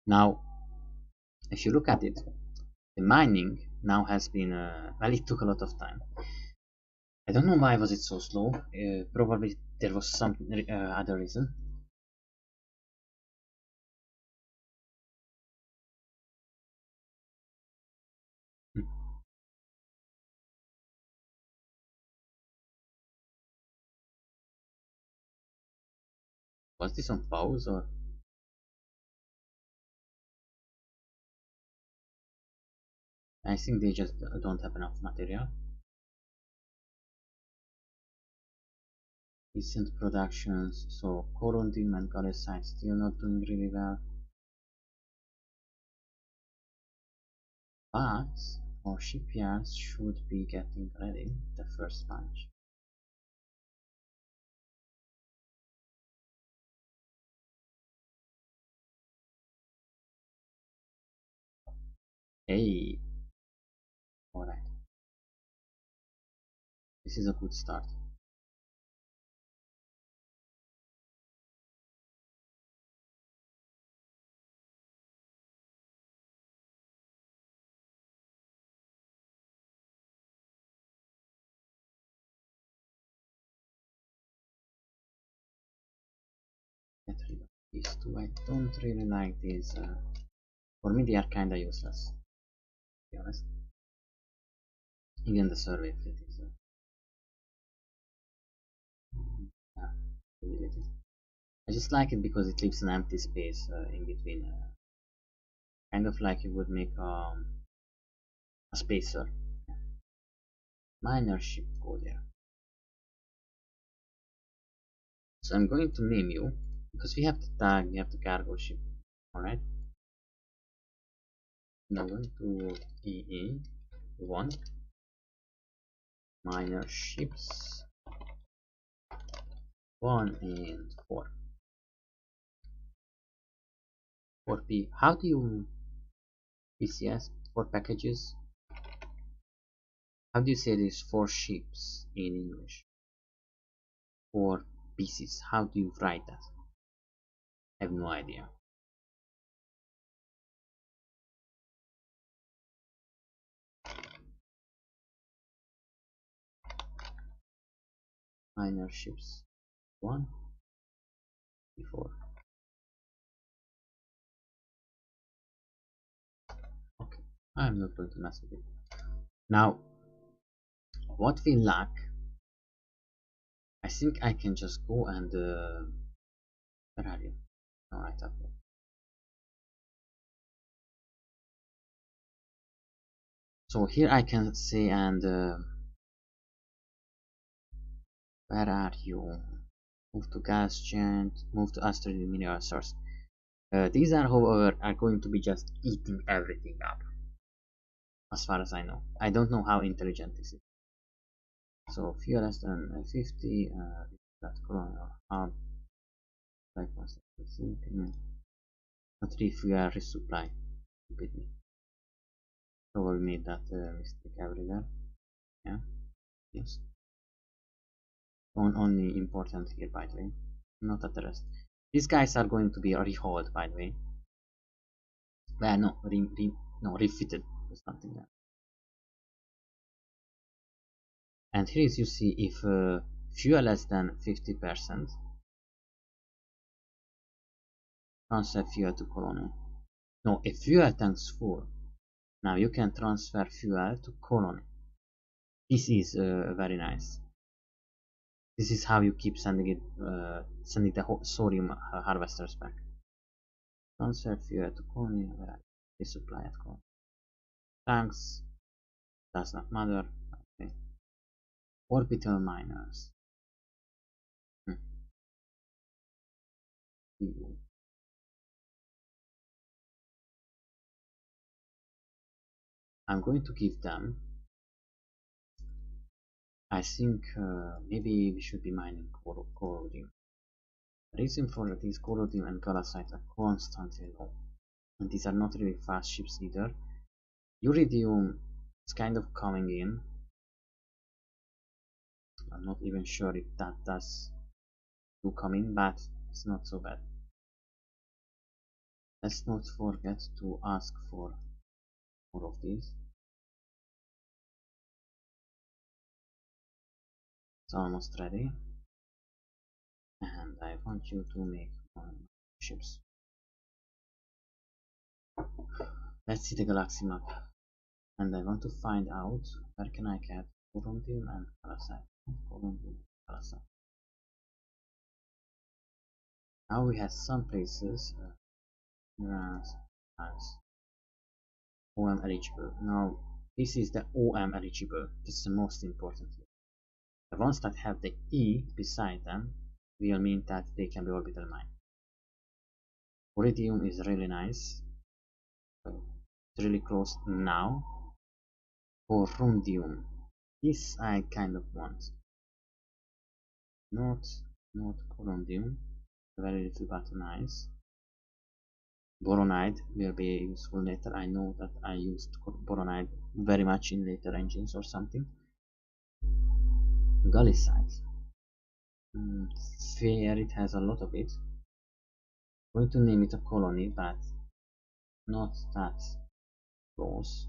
Now, if you look at it, the mining now has been, well, it took a lot of time. I don't know why was it so slow. Probably there was some other reason. Hmm. Was this on pause or? I think they just don't have enough material. Recent productions, so Colonial and College site still not doing really well. But our shipyards should be getting ready the first batch. Hey, alright, this is a good start. Get rid of these two. I don't really like these. For me, they are kinda useless, to be honest. Even the survey fleet is. Yeah, delete it. I just like it because it leaves an empty space in between. Kind of like you would make a spacer. Minor ship code there. So I'm going to name you because we have the tag, we have the cargo ship. Alright. Now I'm going to EE1 minor ships 1 and 4. 4P. How do you PCS for packages? How do you say these 4 ships in English? 4 pieces. How do you write that? I have no idea. Minor ships 1 before. Okay, I'm not going to mess with it. Now, what we lack, I think I can just go and where are you? Alright, up there. So here I can say and where are you? Move to gas giant, move to asteroid mineral source. These are, however, are going to be just eating everything up, as far as I know. I don't know how intelligent this is. So fuel less than 50. That colonial hub. Like not refuel resupply. With me. Probably made that mistake everywhere. Yeah. Yes. Only important here, by the way. Not at the rest. These guys are going to be rehauled, by the way. Well, no, no, refitted or something like that. And here is you see if fuel less than 50%, transfer fuel to Colonial. No, if fuel tank's full, now you can transfer fuel to Colonial. This is very nice. This is how you keep sending it, sending the sodium harvesters back. Transfer fuel to Colonial. Resupply at Colonial. Tanks does not matter. Okay. Orbital miners. Hmm. I'm going to give them I think maybe we should be mining corodium. The reason for that is corodium and galacite are constantly low, and these are not really fast ships either. Uridium is kind of coming in. I'm not even sure if that does do come in, but it's not so bad. Let's not forget to ask for more of these. It's almost ready, and I want you to make more ships. Let's see the galaxy map, and I want to find out where can I get corundum and calcite. Corundum, calcite. Now we have some places as OM eligible. Now this is the OM eligible. This is the most important thing. The ones that have the E beside them will mean that they can be orbital mined. Iridium is really nice. It's really close now. Corundium. This I kind of want. Not corundium. Very little but nice. Boronite will be useful later. I know that I used boronite very much in later engines or something. Gallicite. Fair, it has a lot of it. I'm going to name it a colony, but not that close.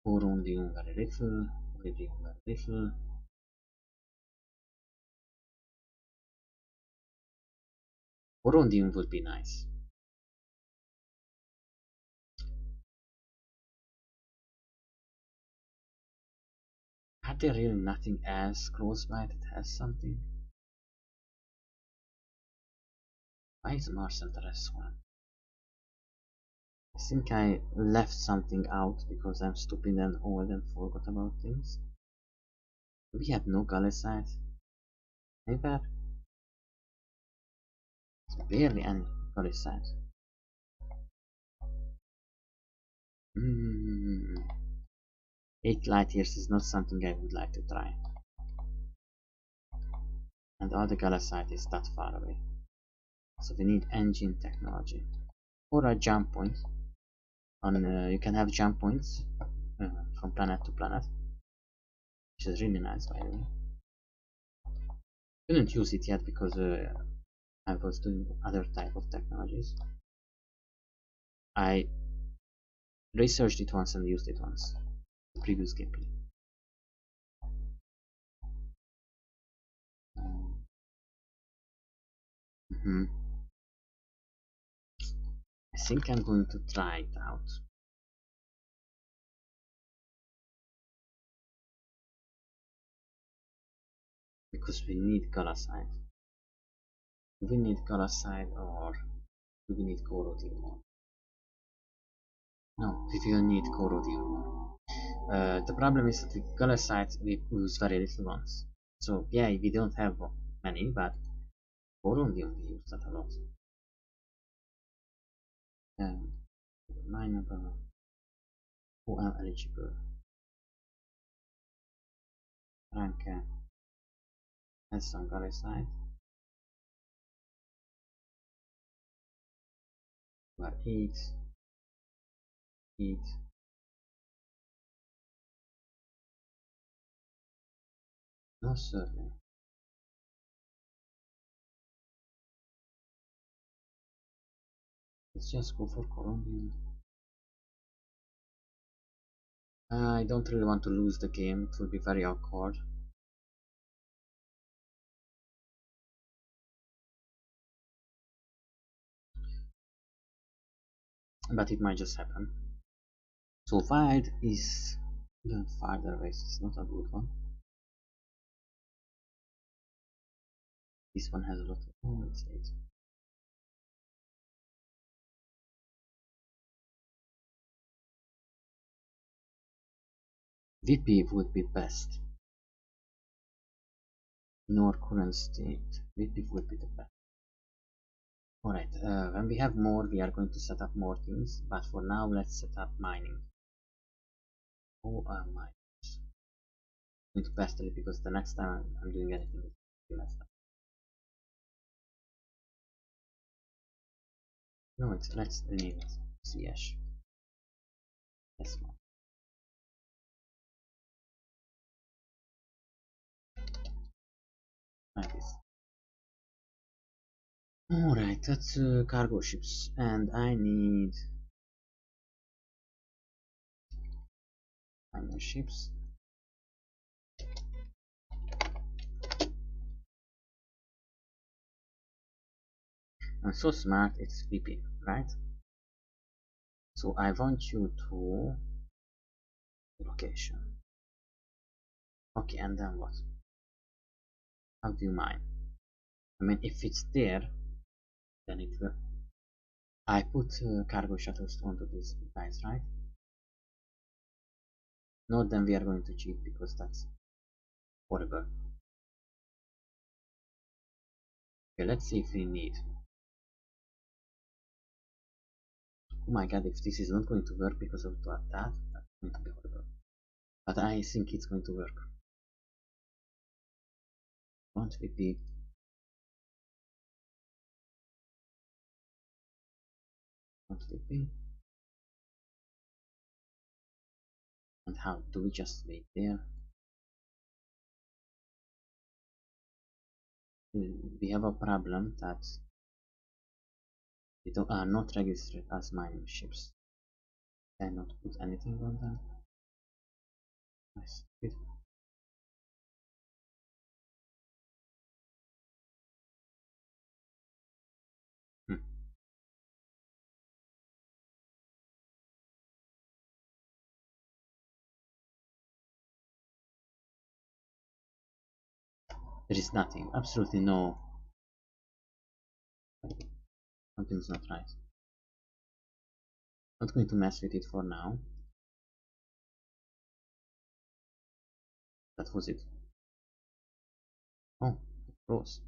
Corundium very little, iridium very little. Corundium would be nice. Are there really nothing else close by that has something? Why is Mars and the rest one? I think I left something out because I'm stupid and old and forgot about things. We have no gallicite. Never. Barely any gallicite. 8 light years is not something I would like to try. And all the gallicite is that far away. So we need engine technology. Or a jump point. You can have jump points from planet to planet. Which is really nice, by the way. Couldn't use it yet because I was doing other type of technologies. I researched it once and used it once. The previous gameplay. I think I'm going to try it out. Because we need galacite. Do we need galacite or do we need corodium more? No, we will need corodium more. The problem is that with galacite we use very little ones. So yeah, we don't have many, but corodium we use that a lot. Mineable. OM eligible. Rank has some galacite. But eat. Not certain. Let's just go for Colonial. I don't really want to lose the game, it will be very awkward. But it might just happen. So wide is even farther away, so it's not a good one. This one has a lot of... oh, it's 8. VP would be best. In our current state, VP would be the best. Alright, when we have more, we are going to set up more things, but for now, let's set up mining. Oh, my. Going to pass it because the next time I'm doing anything, it's messed up. No, let's rename it. CH. Yes, like this. Alright, that's cargo ships, and I need minor ships. I'm so smart, it's VP, right? So I want you to location. Okay, and then what? How do you mine? I mean, if it's there, then it will. I put cargo shuttles onto these guys, right? No, then we are going to cheat because that's horrible. Okay, let's see if we need. Oh my god, if this is not going to work because of that, that's going to be horrible. But I think it's going to work. Don't repeat. Don't repeat. And how do we just wait there? We have a problem that they are not registered as mining ships. Cannot put anything on them. Nice. Good. Hmm. There is nothing. Absolutely no. Something's not right. Not going to mess with it for now. That was it. Oh, it froze.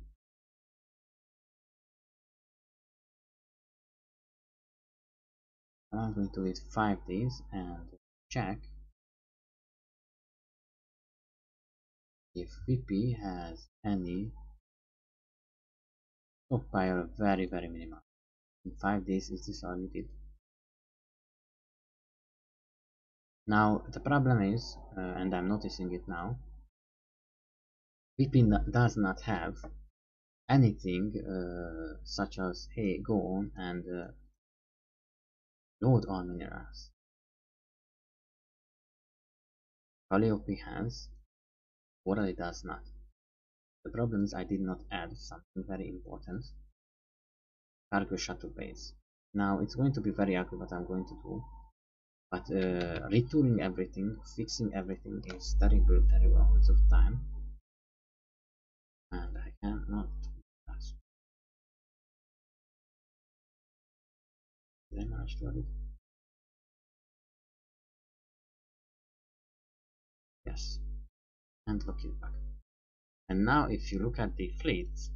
I'm going to wait 5 days and check if VP has any stockpile. Very minimal. In 5 days, is this all you did? Now the problem is, and I'm noticing it now, VP does not have anything such as, hey, go on and load all minerals. Calliope has, Aurora does not. The problem is I did not add something very important. Cargo shuttle base. Now it's going to be very ugly what I'm going to do, but retooling everything, fixing everything is terrible amounts of time, and I cannot do that. Did I manage to add it? Yes. And look it back. And now if you look at the fleets,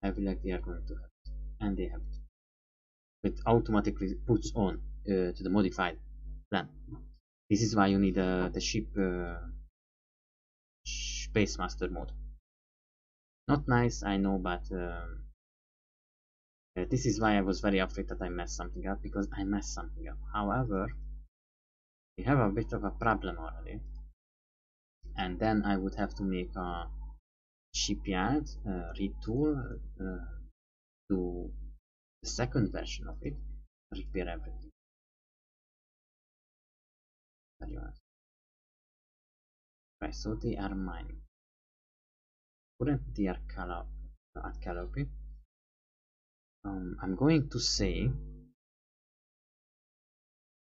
I feel like they are going to have it. And they have it. It automatically puts on to the modified plan. This is why you need the ship Space Master mode. Not nice, I know, but this is why I was very afraid that I messed something up, because I messed something up. However, we have a bit of a problem already, and then I would have to make a shipyard retool to the second version of it, repair everything. Right, so they are mining. Currently they are at Calliope. I'm going to say,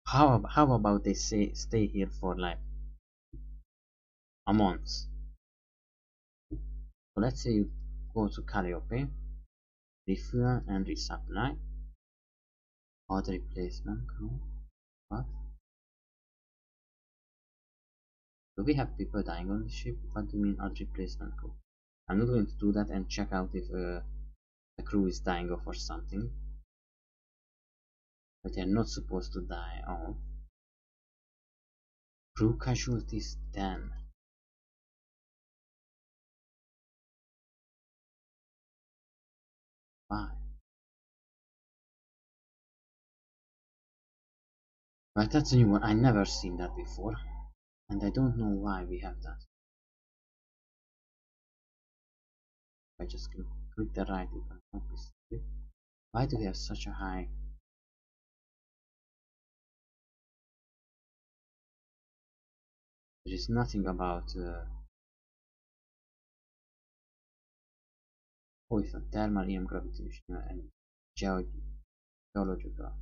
how about they stay here for like a month. So let's say you go to Calliope, refuel and resupply. Odd replacement crew. What? Do we have people dying on the ship? What do you mean odd replacement crew? I'm not going to do that and check out if the crew is dying off or something. But they're not supposed to die off. Crew casualties 10. Why? Right, that's a new one. I never seen that before. And I don't know why we have that. I just click the right icon. Obviously. Why do we have such a high? There is nothing about poison, thermal, EM, gravitational, and geological.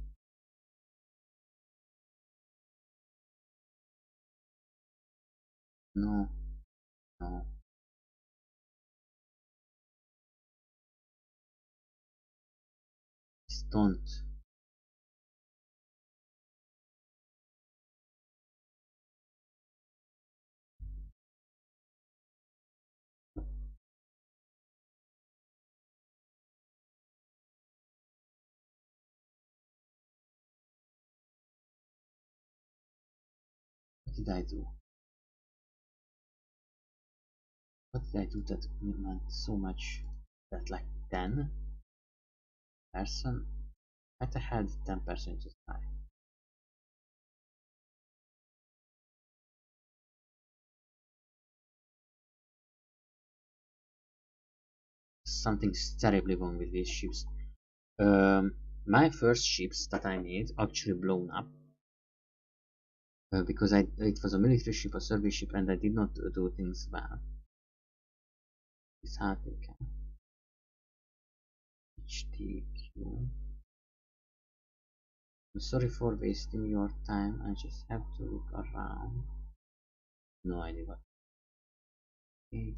No, no. Don't. What did I do? What did I do that meant so much? That like 10 person? What the hell did 10% just die? Something's terribly wrong with these ships. My first ships that I made actually blown up because it was a military ship, a service ship, and I did not do things well. It's hard taken. HTQ. I'm sorry for wasting your time. I just have to look around. No idea what. Okay.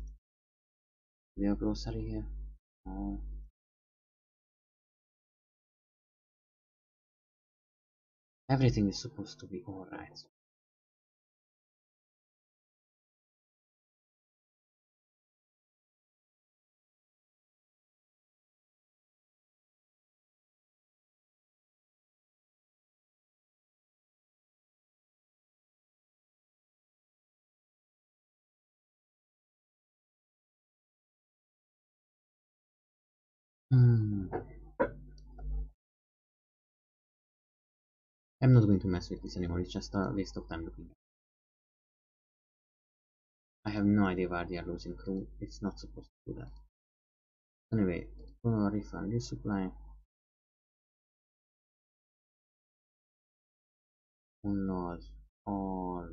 We have grocery here. Oh. Everything is supposed to be alright. Hmm. I'm not going to mess with this anymore. It's just a waste of time looking. I have no idea why they are losing crew. It's not supposed to do that. Anyway, Colonial refund resupply. Download all.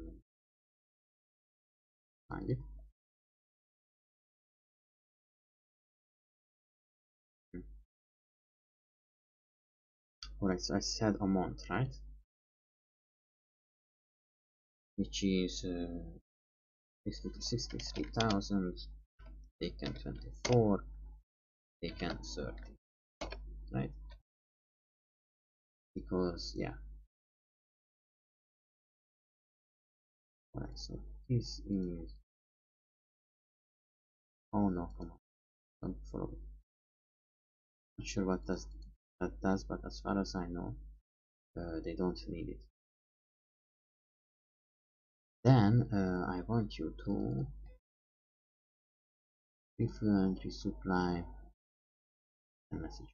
Find it. Alright, so I said amount, right? Which is 63,000. Taken 24. Taken 30. Right? Because, yeah. Alright, so this is. Oh no, come on. Don't follow it. Not sure what that does, but as far as I know, they don't need it. Then I want you to refluent resupply a message.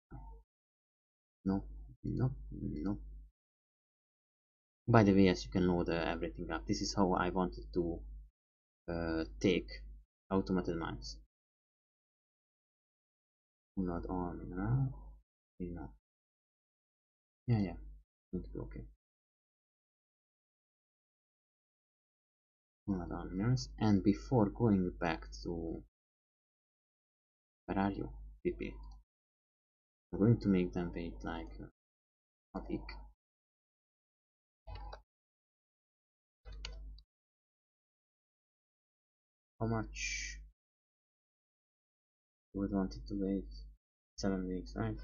No, no, no. By the way, as you can load everything up, this is how I wanted to take automated mines. Not on now. No. Yeah, yeah. Going to be okay. Not on miners. And before going back to where are you, PP? I'm going to make them wait like a week. How much you would want it to wait? 7 weeks, right?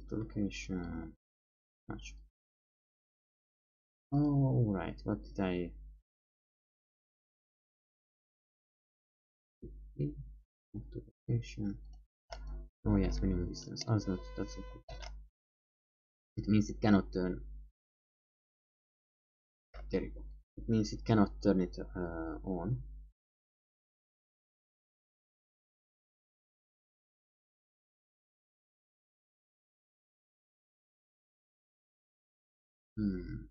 The location. Much. Oh, right. What did I Move to location. Oh yes, minimum distance. Oh, that's not good. It means it cannot turn. There you go. It means it cannot turn it on. Hmm.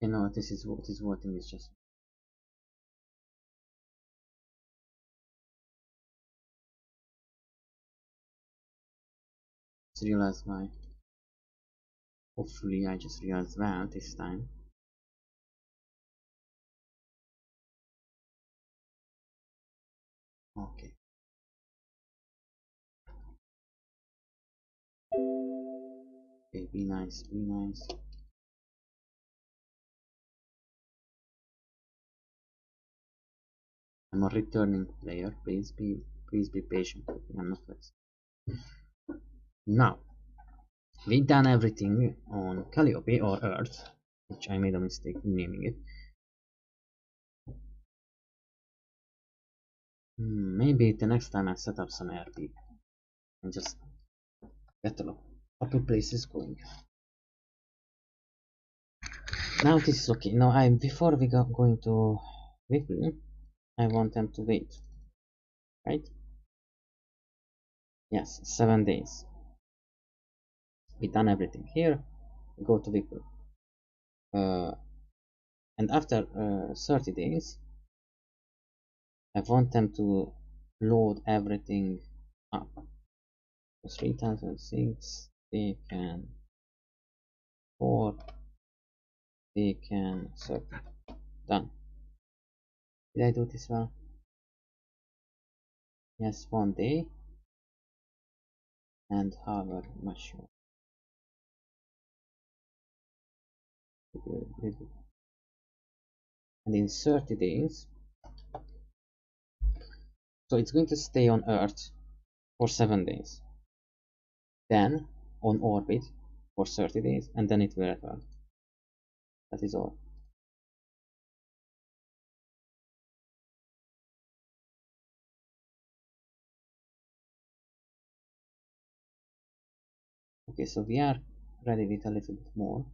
You know, this is what is working is just realized why. Hopefully I just realized that this time. Okay. Okay, be nice, be nice. I'm a returning player. Please be patient with me. I'm not fast. Now, we've done everything on Calliope or Earth, which I made a mistake in naming it. Maybe the next time I set up some RP and just get a couple places going. Now this is okay. Now before we go going to weekly, I want them to wait, right? Yes, 7 days. We done everything here. Go to weekly, and after 30 days, I want them to load everything up. So 3006, they can 4, they can 30. Done. Did I do this well? Yes, 1 day and however much you and in 30 days, so it's going to stay on Earth for 7 days, then on orbit for 30 days, and then it will return. That is all. Okay, so we are ready with a little bit more.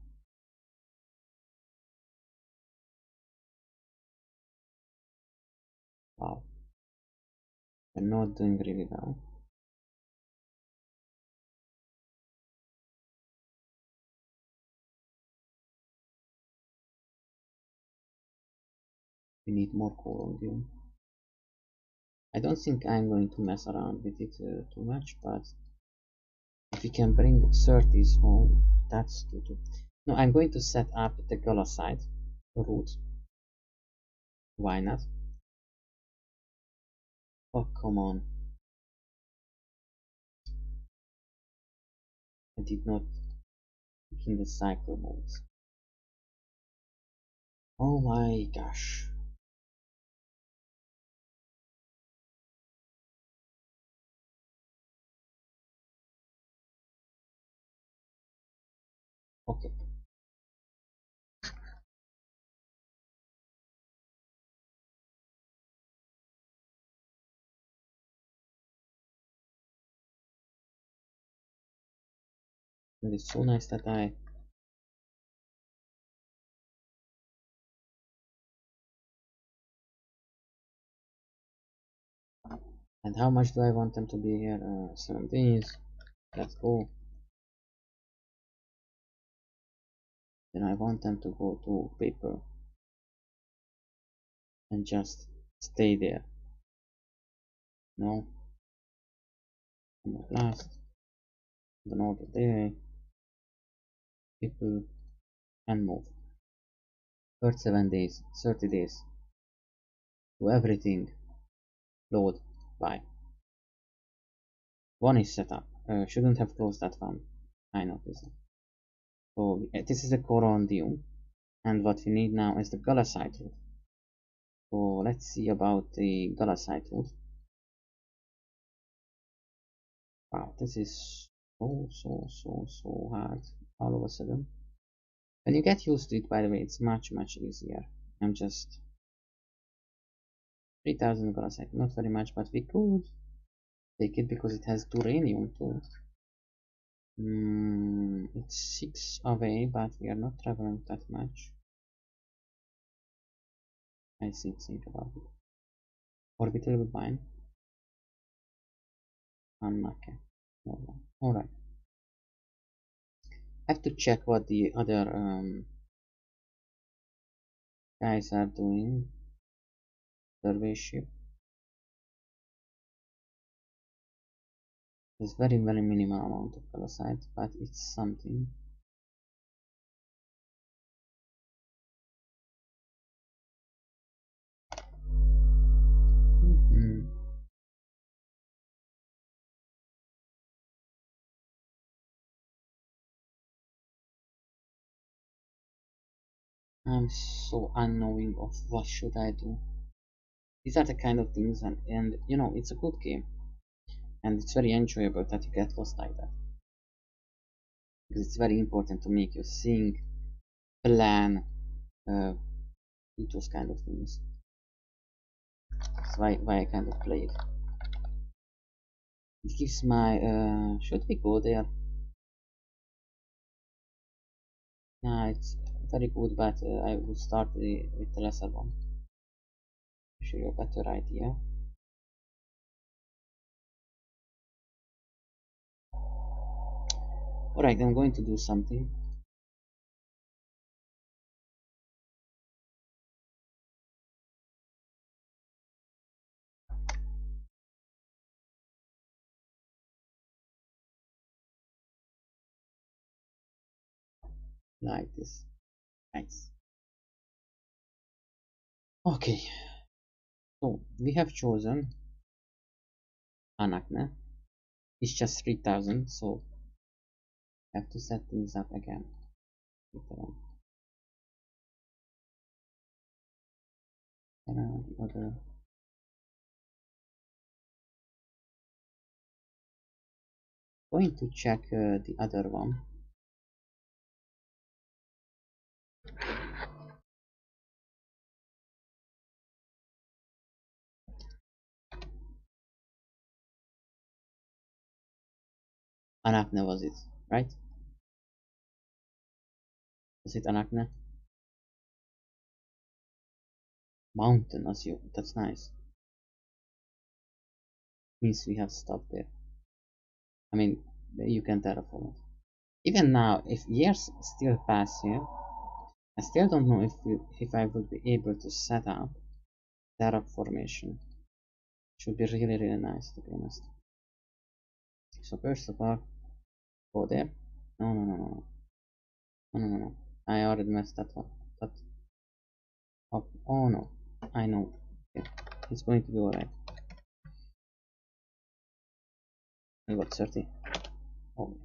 Wow, we're not doing really well. We need more Colonial. I don't think I'm going to mess around with it too much, but if we can bring 30s home, that's good. No, I'm going to set up the Galacite route. Why not? Oh, come on. I did not pick in the cycle modes. Oh my gosh. Okay. It is so nice that I and how much do I want them to be here? 7 days. Let's go. Then I want them to go to paper and just stay there. No. Last. Another day. People and move. First 7 days. 30 days. Do everything. Load. Bye. One is set up. Shouldn't have closed that one. I noticed it. So this is the Colonial, and what we need now is the Galacite route. So let's see about the Galacite route. Wow, this is so hard all of a sudden. When you get used to it, by the way, it's much easier. I'm just 3000 gonna say not very much, but we could take it because it has uranium too. It's 6 away, but we are not traveling that much. I think about it. Orbital will mine. Unlucky. Alright. I have to check what the other guys are doing. Survey ship. There's very minimal amount of calcite, but it's something. I'm so unknowing of what should I do. These are the kind of things, and you know, it's a good game, and it's very enjoyable that you get lost like that, because it's very important to make you think, plan, do those kind of things. That's why I kind of play it. It gives my should we go there? Nah, it's very good, but I will start with the lesser one. Show you a better idea. Alright, I'm going to do something. Like this. Nice. Okay. So we have chosen Anakne. It's just 3000, so I have to set things up again. Other going to check the other one. Anakne was it, right? Was it Anakne? Mountain, as you. That's nice. Means we have stopped there. I mean, you can terraform it. Even now, if years still pass here, I still don't know if I would be able to set up terraformation. Should be really nice, to be honest. So first of all, go there. No. I already messed that one. That up. Oh no. I know. Okay. It's going to be alright. I got 30. Oh.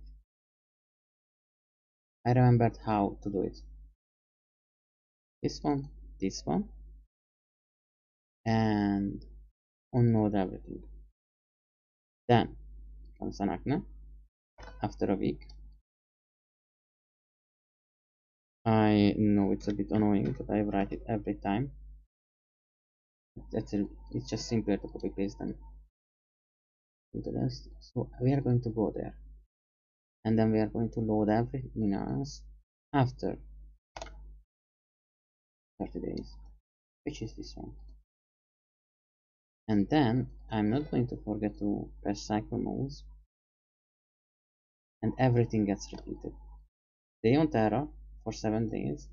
I remembered how to do it. This one, and unload everything. Then comes an acne. After a week, I know it's a bit annoying, but I write it every time. It's just simpler to copy paste than do the rest. So we are going to go there, and then we are going to load every minerals after 30 days, which is this one. And then I'm not going to forget to press cycle modes, and everything gets repeated. Day on Terra for 7 days,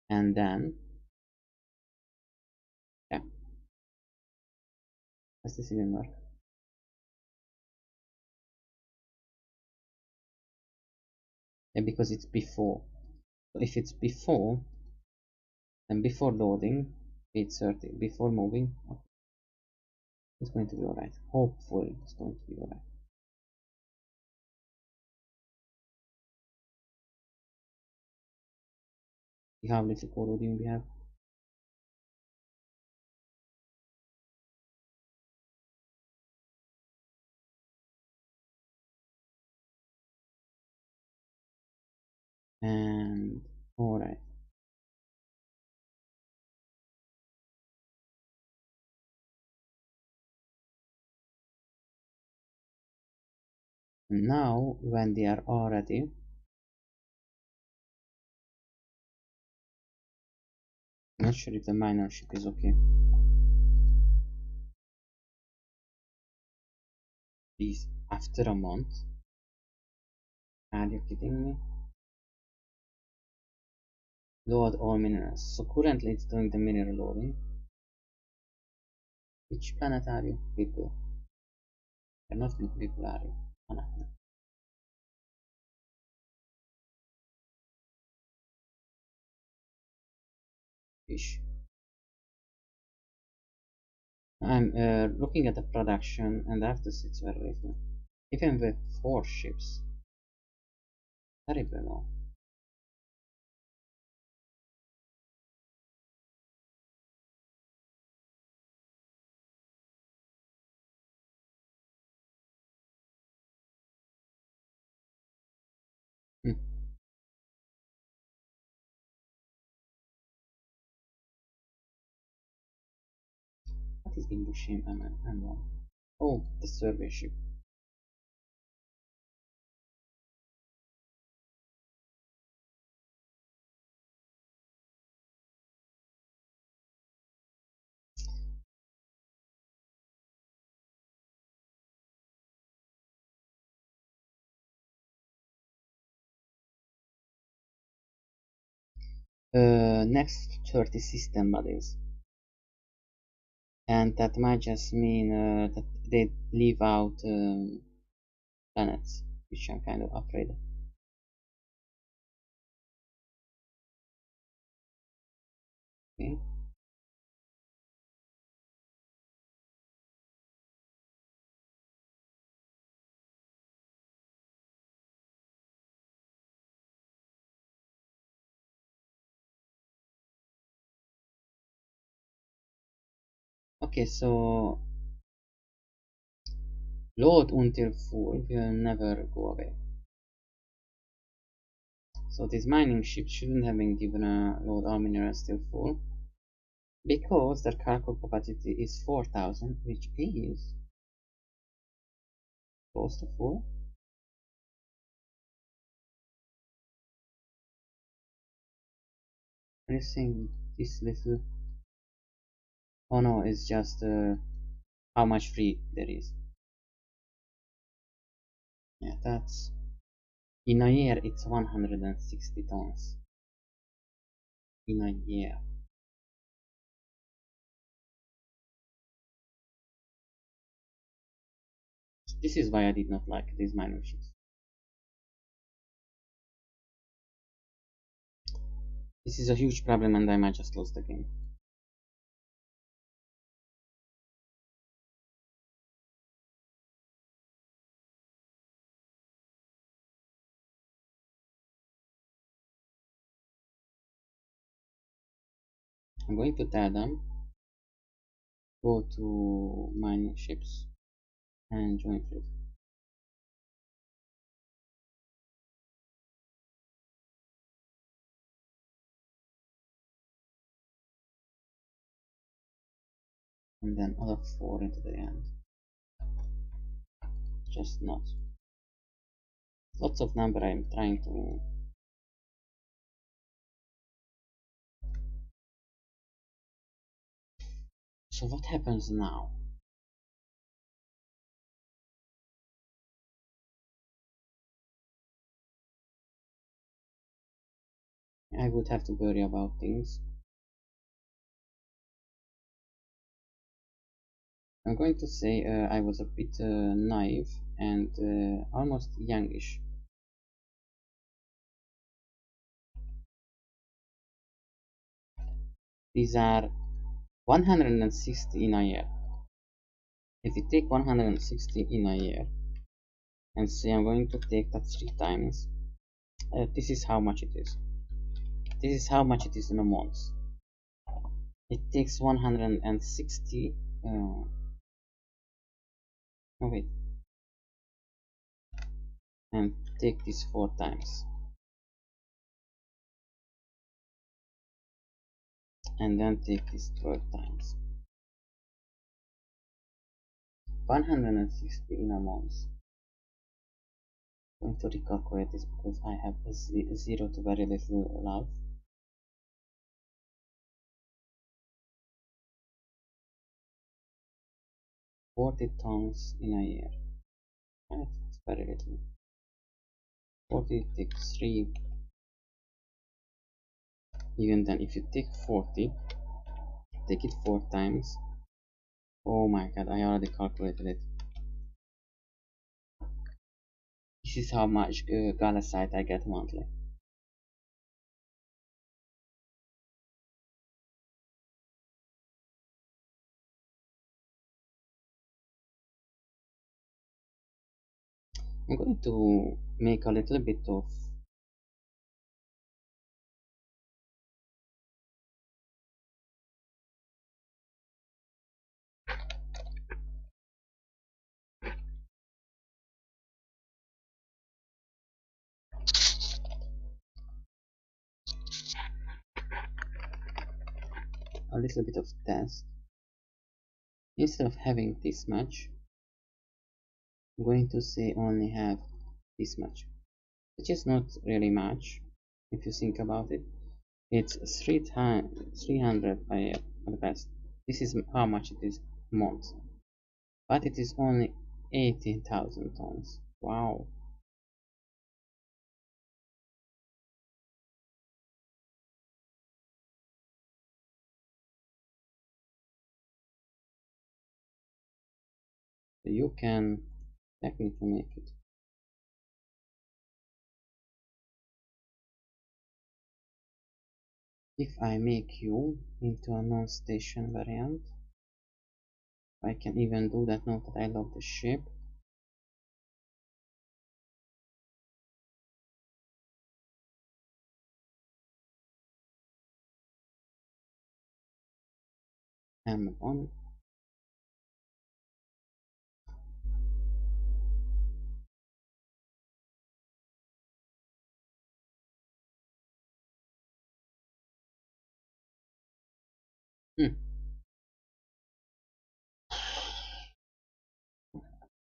and then yeah, does this even work? Yeah, because it's before. So if it's before, then before loading, it's 30. Before moving, okay, it's going to be alright. Hopefully, it's going to be alright. How little corroding we have? And alright, now when they are all ready, not sure if the minorship is okay. Is after a month? Are you kidding me? Load all minerals. So currently it's doing the mineral loading. Which planet are you? People. You're not people, are you? Oh, no, no. Fish. I'm looking at the production and I have to say it's very little. Even with 4 ships. Terrible low. Hmm. What is Imbushim? I'm wrong. Oh, the survey ship. Next 30 system bodies. And that might just mean that they leave out planets, which I'm kind of afraid of. Okay. Okay, so load until full will never go away. So these mining ships shouldn't have been given a load all minerals till full because their cargo capacity is 4000, which is close to full. I think this little, oh no, it's just how much free there is. Yeah, that's in a year it's 160 tons in a year. This is why I did not like these minor ships. This is a huge problem and I might just lose the game. I'm going to tell them, go to mining ships and join fleet. And then other 4 into the end. Just not. Lots of number I'm trying to. So what happens now? I would have to worry about things. I'm going to say I was a bit naive and almost youngish. These are 160 in a year. If you take 160 in a year and say I'm going to take that 3 times, this is how much it is. This is how much it is in a month. It takes 160. Oh wait, and take this 4 times. and then take this 12 times 160 in a month. I'm going to recalculate this because I have a 0 to very little love. 40 tons in a year. It's very little. 40 take 3. Even then, if you take 40, take it 4 times. Oh my god, I already calculated it. This is how much galacite I get monthly. I'm going to make a little bit of test. Instead of having this much, I'm going to say only have this much, which is not really much if you think about it. It's 300 by at the best. This is how much it is a month, but it is only 18,000 tons. Wow. You can technically make it. If I make you into a non-station variant, I can even do that now that I love the ship. And move on.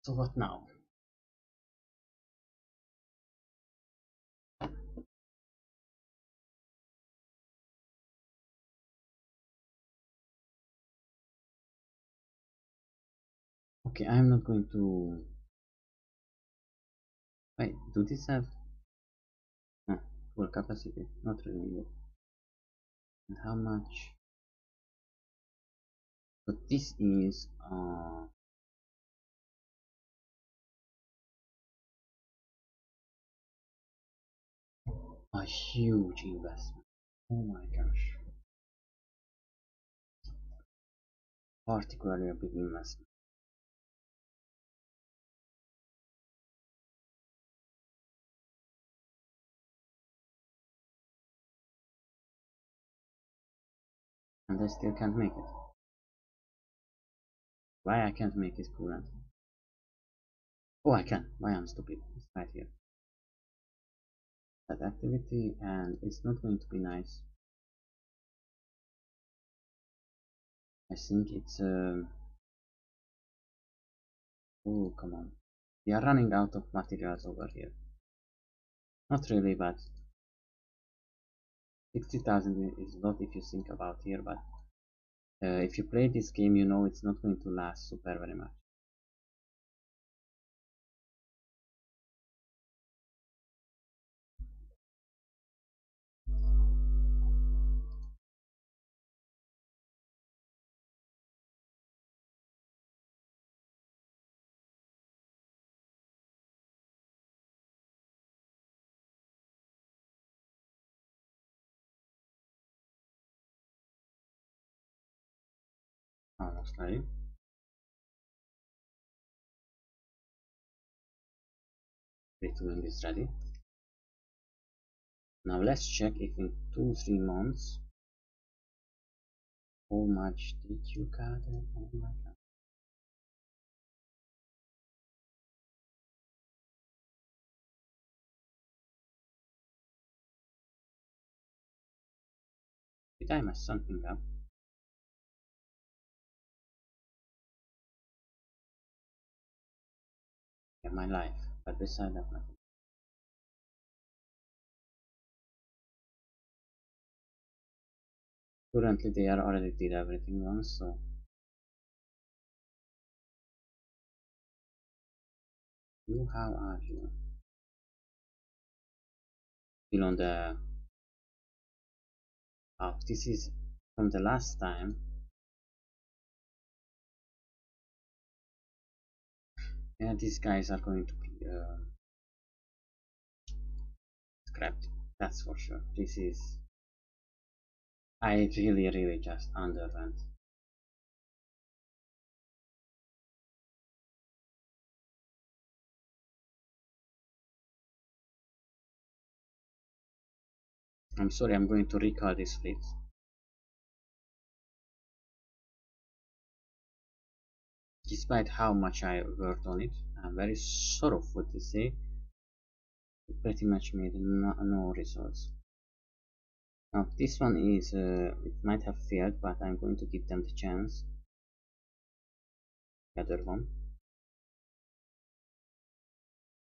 So what now? Okay, I'm not going to... Wait, do this have... No, full capacity, not really yet. And how much? But this is a huge investment. Oh my gosh. Particularly a big investment. And I still can't make it. Why I can't make it current? Oh, I can. Why I'm stupid. It's right here. That activity, and it's not going to be nice. I think it's oh, come on. We are running out of materials over here. Not really, but 60,000 is a lot if you think about here, but if you play this game, you know it's not going to last super very much. Almost ready. Retooling is ready. Now let's check if in 2-3 months how much did you gather? Oh my god. Did I mess something up? In my life, but beside that nothing. Currently they are already did everything once, so you, how are you? Still on the, oh, this is from the last time. Yeah, these guys are going to be scrapped, that's for sure. This is, I really just underwent. I'm sorry, I'm going to recall this fleet. Despite how much I worked on it, I'm very sorrowful to say, it pretty much made no results. Now this one is, it might have failed, but I'm going to give them the chance. The other one.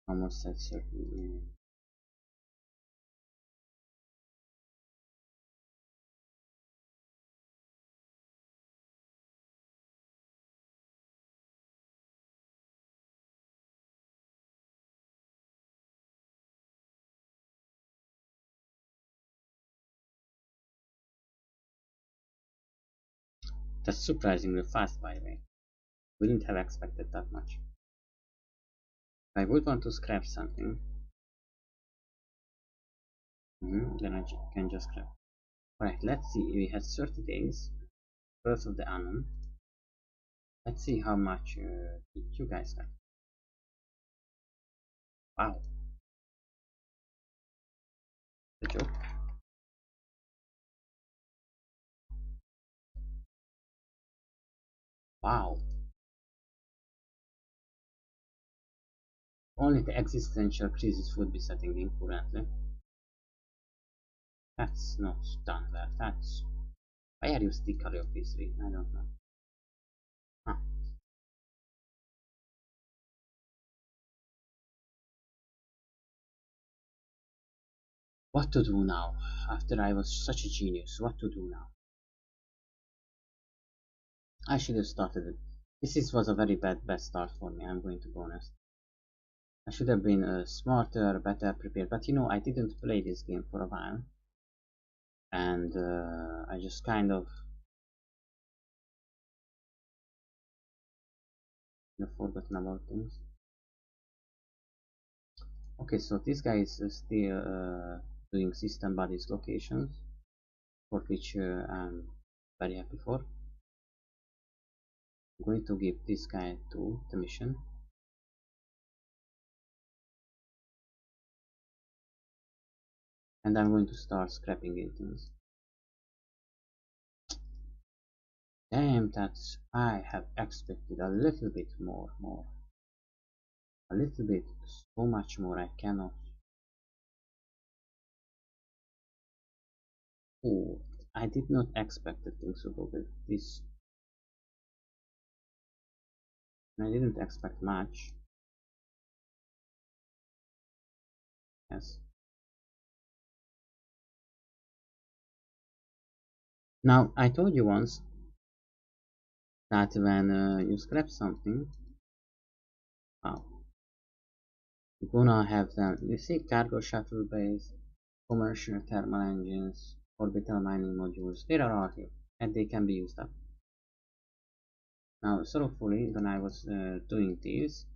Almost said certainly. That's surprisingly fast, by the way. Wouldn't have expected that much. I would want to scrap something. Then I can just scrap. Alright, let's see. We had 30 days. Birth of the Unknown. Let's see how much you guys got. Wow. The joke. Wow. Only the existential crisis would be setting in currently. That's not done well. That's... Why are you still Call of Duty? I don't know. Huh. What to do now? After I was such a genius, what to do now? I should have started it. Was a very bad start for me, I'm going to be honest. I should have been smarter, better prepared, but you know, I didn't play this game for a while. And I just kind of forgotten about things. Okay, so this guy is still doing system bodies locations, for which I'm very happy for. I'm going to give this guy to the mission. And I'm going to start scrapping in things. Damn, that's... I have expected a little bit more. A little bit, so much more, I cannot. Oh, I did not expect the things to go with this. I didn't expect much. Yes. Now, I told you once that when you scrap something, oh, you're gonna have them. You see, cargo shuttle base, commercial thermal engines, orbital mining modules, they are all here and they can be used up. Now, sorrowfully, when I was doing this,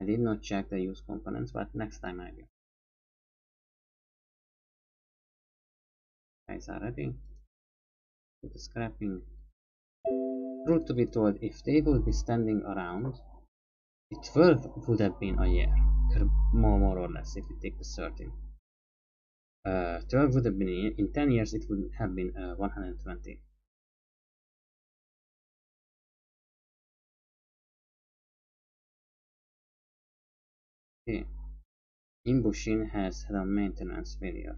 I did not check the use components, but next time I will. Guys are ready? With the scrapping. Truth to be told, if they would be standing around, the 12 would have been a year, more or less, if you take the 13. 12 would have been a year. In 10 years it would have been 120. Okay. Imbushing has had a maintenance failure.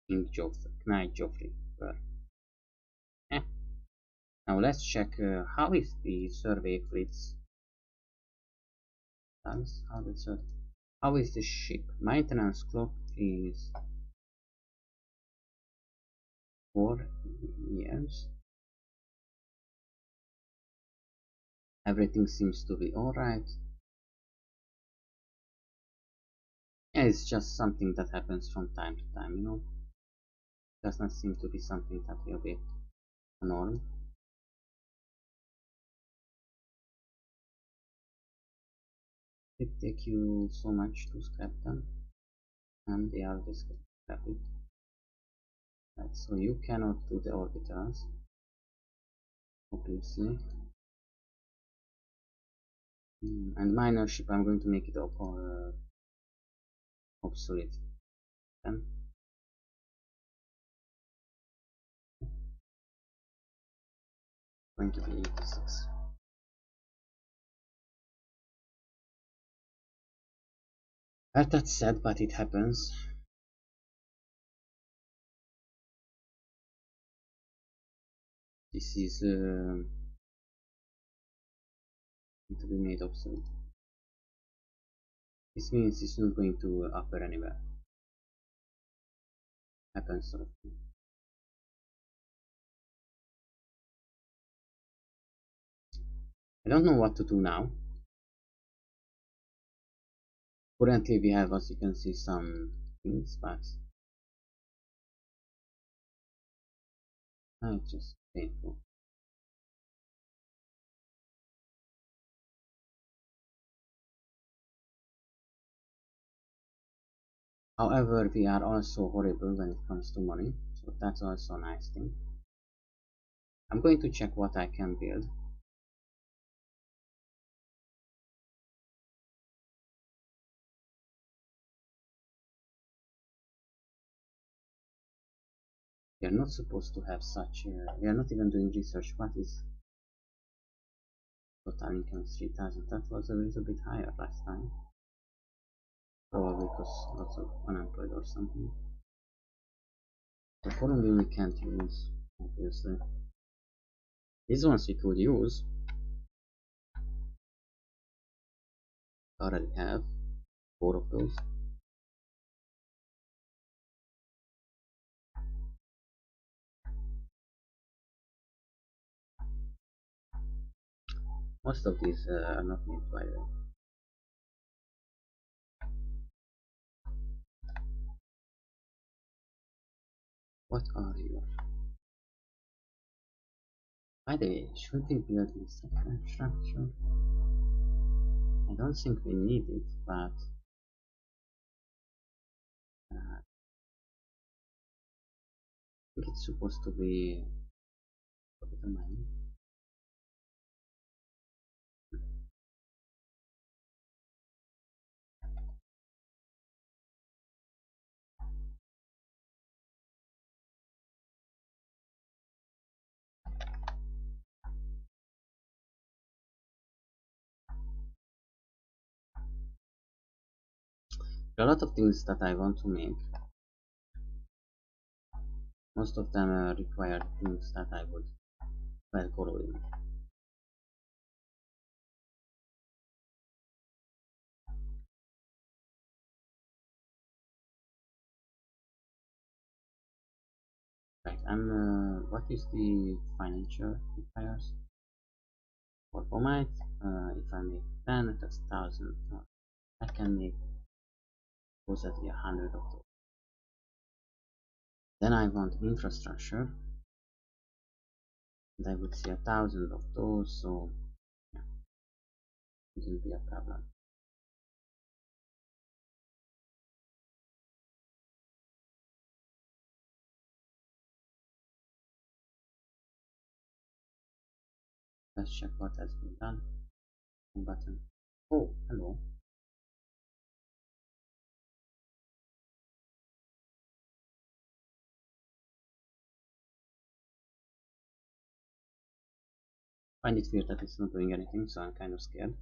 King Joffrey, Knight Joffrey. But, eh. Now let's check how is the survey fleet's status. How is the ship? Maintenance clock is 4 years. Everything seems to be alright. Yeah, it's just something that happens from time to time, you know. Does not seem to be something that will be a norm. It take you so much to scrap them, and they are just scrap it. Right, so you cannot do the orbitals, obviously. And minor ship, I'm going to make it obsolete. Then going to be 86. That's sad, but it happens. This is going to be made obsolete. This means it's not going to appear anywhere. Happens sort of thing. I don't know what to do now. Currently we have, as you can see, some things, but it's just painful. However, we are also horrible when it comes to money, so that's also a nice thing. I'm going to check what I can build. We are not supposed to have such, we are not even doing research. What is total income? 3000. That was a little bit higher last time. Probably because lots of unemployed or something. The Colonial we can't use, obviously. These ones we could use. Already have 4 of those. Most of these are not needed, by the way. What are you? By the way, should we build this second structure? I don't think we need it, but I think it's supposed to be capital mining. There are a lot of things that I want to make. Most of them require things that I would well correlate. Right, and what is the financial requires? For Pomite, if I make 10, that's 1000. I can make supposedly 100 of those. Then I want infrastructure, and I would see 1000 of those, so yeah, it will be a problem. Let's check what has been done. Button. Oh, hello. I find it weird that it's not doing anything, so I'm kind of scared.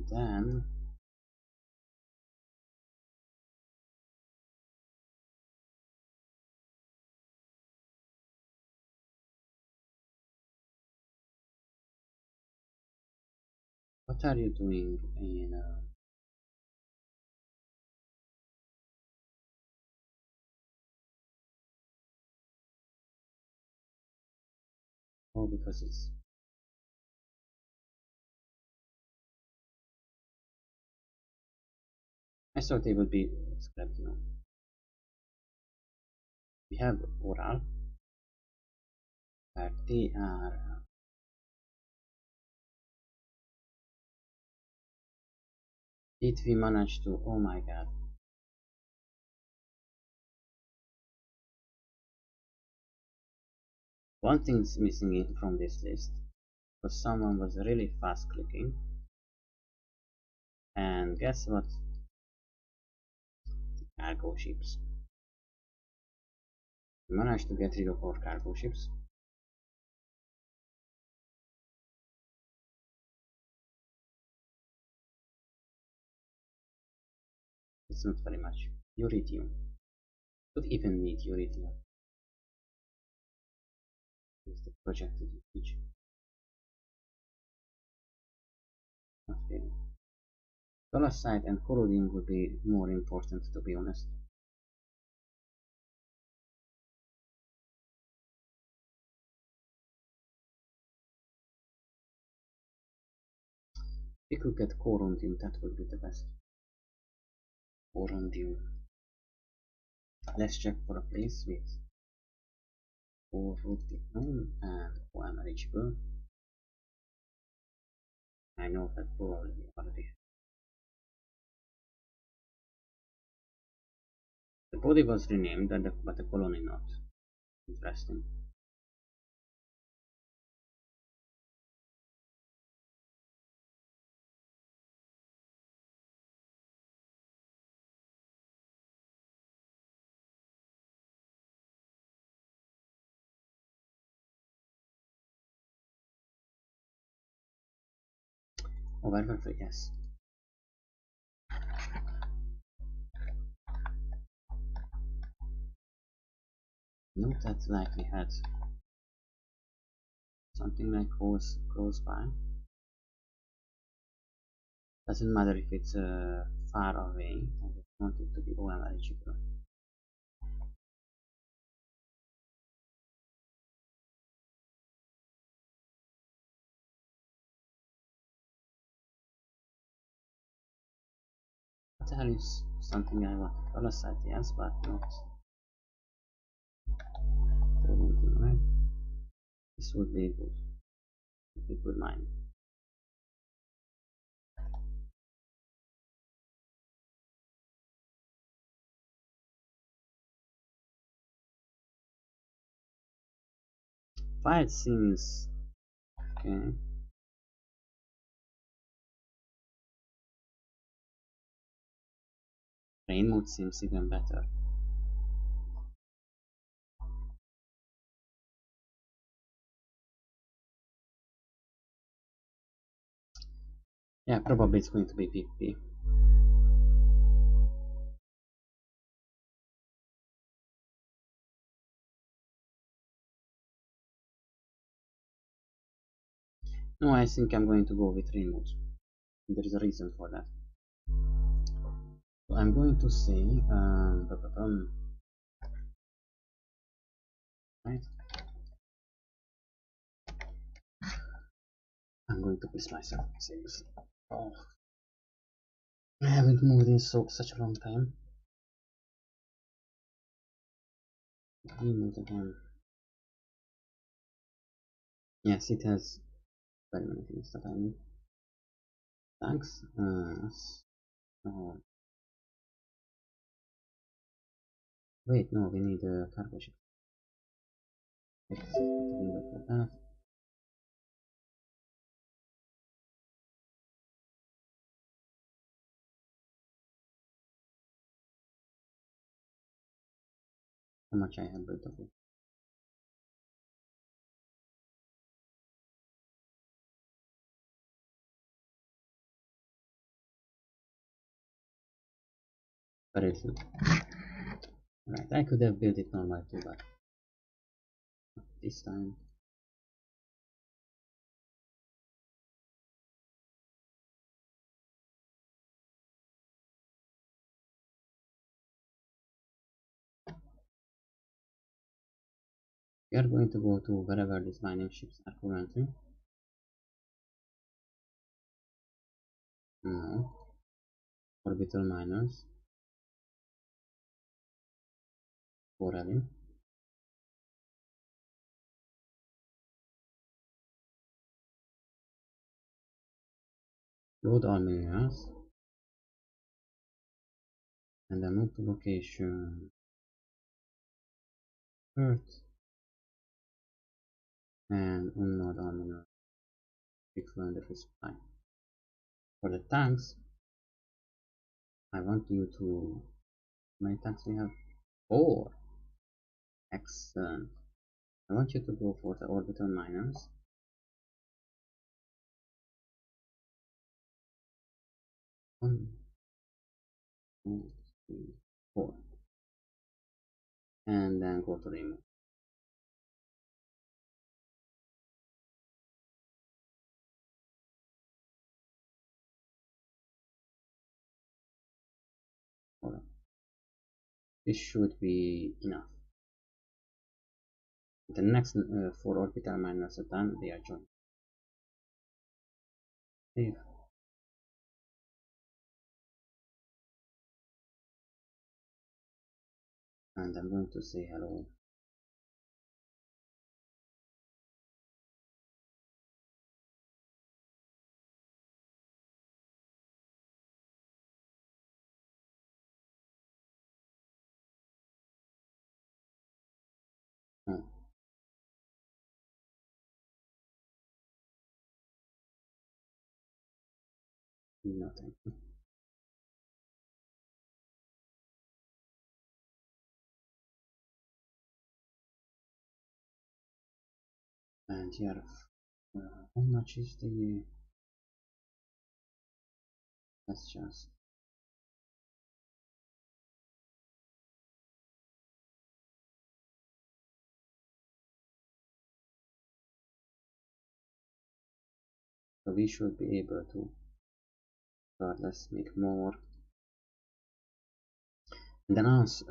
then what are you doing in oh, because it's I thought they would be scrapped, you know. We have oral where they are did we manage to oh my god. One thing's missing from this list because someone was really fast clicking, and guess what? Cargo ships. We managed to get rid of our cargo ships. It's not very much. Uridium. Could even need uridium. Is the projected usage? Not really. Dolosite and corrodium would be more important, to be honest. We could get corundium, that would be the best. Corundium. Let's check for a place with corundium and OM-reachable. I know that probably already. The body was renamed, but the colony not. Interesting. However, yes. Note that like we had something like close by. Doesn't matter if it's far away. I just want it to be OM-eligible. What the hell is something I want? Colosite, yes, but not corrupting, right? This would be good. If you could mind. Fire seems okay. Rain mode seems even better. Yeah, probably it's going to be PvP. No, I think I'm going to go with rain mode. There is a reason for that. So I'm going to say, right? I'm going to piss myself, seriously. Oh, I haven't moved in such a long time. Remove again. Yes, it has very many things that I need. Thanks. Oh, wait, no, we need a cargo ship. Let's look at that. How much I have built of it. very little. Right, I could have built it normal too, but not this time. We are going to go to wherever these mining ships are currently. No. Orbital miners. Already. Load all minerals. And then move to location Earth. And unload all minerals. Refill the resupply. For the tanks, I want you to. How many tanks we have? 4. Excellent. I want you to go for the orbital miners. 1, 2, 3, 4. And then go to remove. Alright. This should be enough. The next 4 orbital miners are done, they are joined. Save. And I'm going to say hello. Oh, no thank you. And here, how much is the? Let's just. So we should be able to. But let's make more. And then us.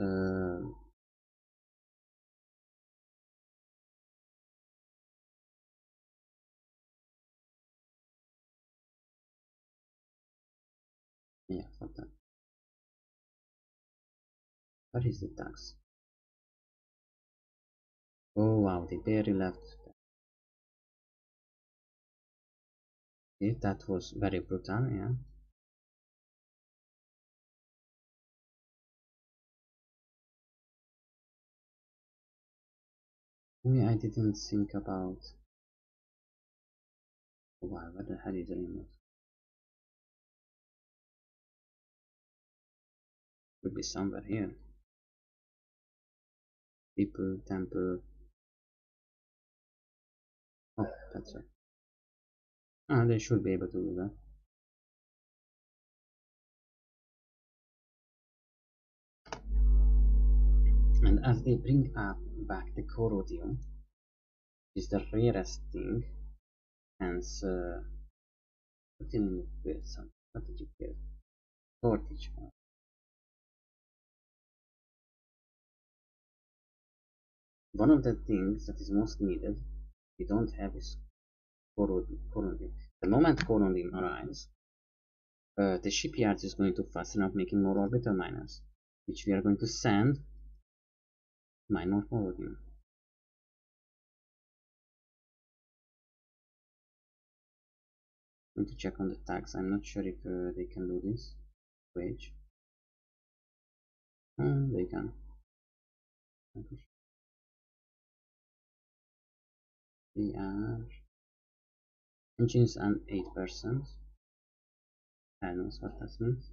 Yeah, for that. What is the tax? Oh wow, they barely left. Okay, that was very brutal, yeah. Oh yeah, I didn't think about. Oh, wow, where the hell is the remote? Could be somewhere here. People, temple. Oh, that's right. Ah, they should be able to do that. And as they bring up back the corodium, is the rarest thing, hence what did you build something? What did you build? Shortage. One of the things that is most needed, we don't have is corodium. The moment corodium arrives, the shipyard is going to fasten up making more orbital miners, which we are going to send mine more corodium. I'm going to check on the tax. I'm not sure if they can do this. Wage. They can. They are engines and 8%. I know what that means.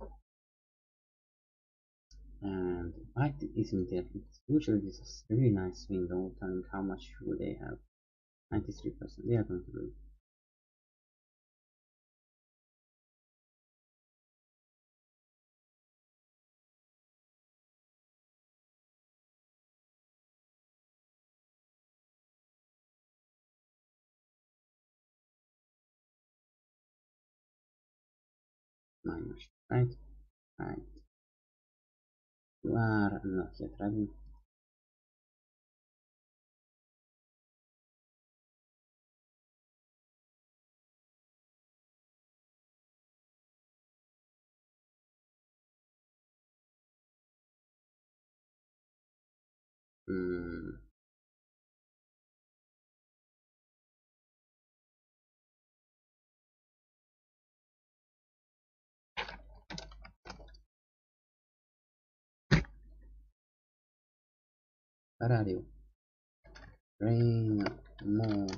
And why isn't there? It's usually this is a really nice window telling how much fuel they have. 93%. They are going to do it. minus, right? Right. You are not yet ready. Hmm. Where are you? Rain mode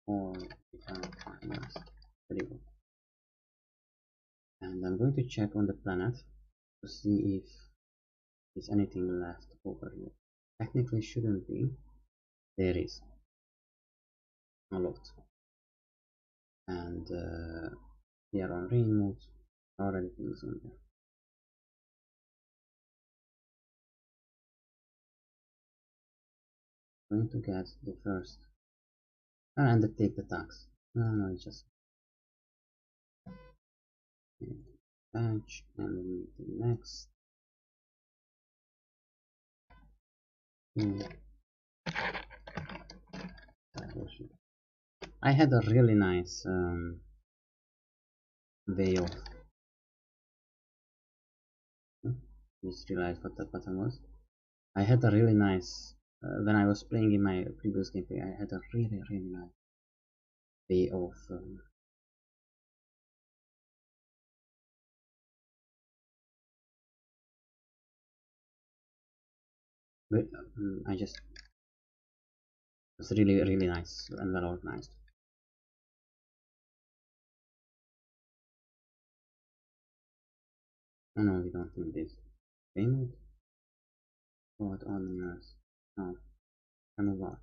or without finance. Very good. And I'm going to check on the planet to see if there's anything left over here. Technically shouldn't be. There is a lot. And we are on rain mode. Already things on there. Going to get the first and take the tax. No, it's just patch and the next. I had a really nice way of just realized what the button was. I had a really nice when I was playing in my previous gameplay. I had a really nice way of I just it's really nice and well organized. Oh no, we don't need this. Payment? What on earth? No, can move on.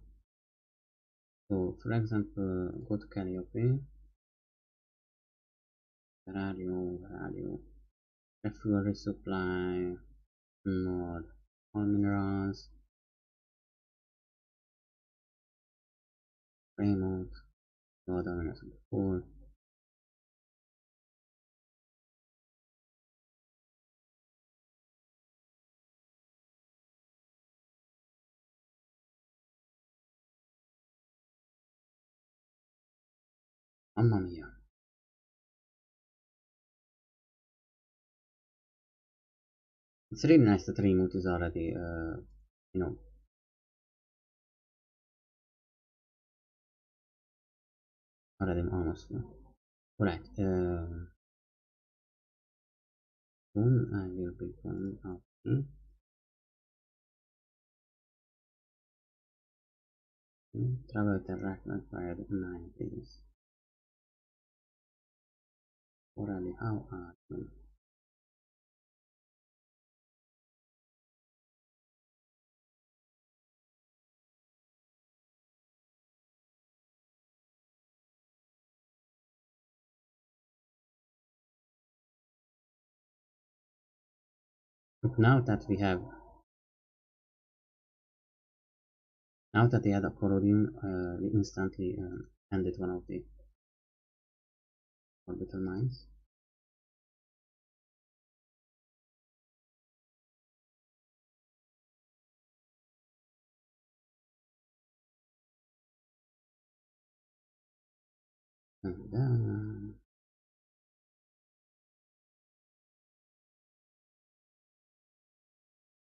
So, for example, go to Calliope. Where are you? Where are you? Refuel resupply. Node. All minerals. Remote. Load on minerals before. Mamma mia. It's really nice that remote is already, you know, already almost full. Alright, soon I will be going out. Travel direct via the 90s. Already, how are you? But now that they had a Colonial, we instantly ended one of the orbital mines. And then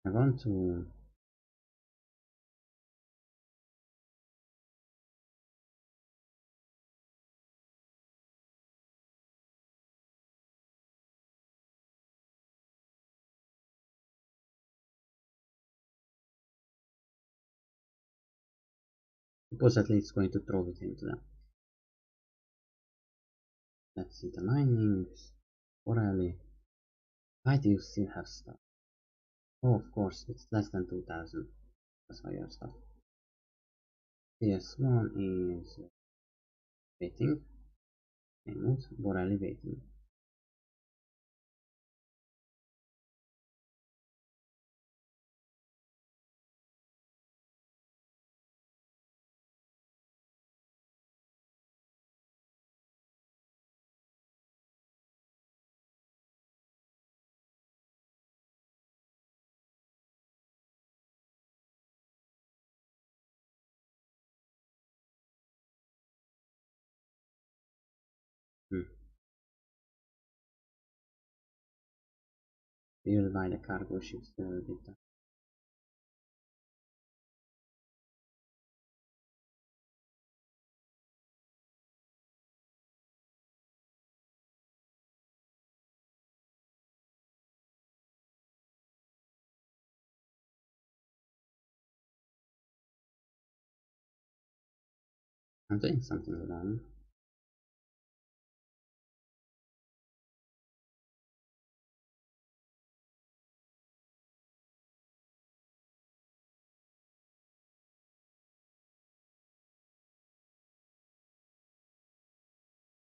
I want to supposedly it's going to throw it into them. Let's see the minings. Orally. Why do you still have stuff? Oh, of course, it's less than 2000. That's why you have stuff. PS1 is waiting. And Borelli waiting. built by the cargo ships did that. I'm doing something wrong.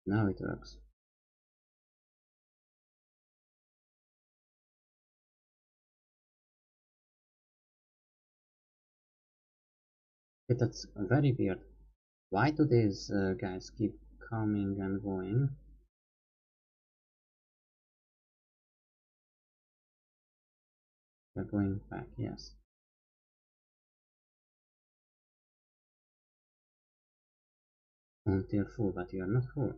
Now it works. Okay, that's very weird. Why do these guys keep coming and going? They're going back, yes. Until full, but you are not full.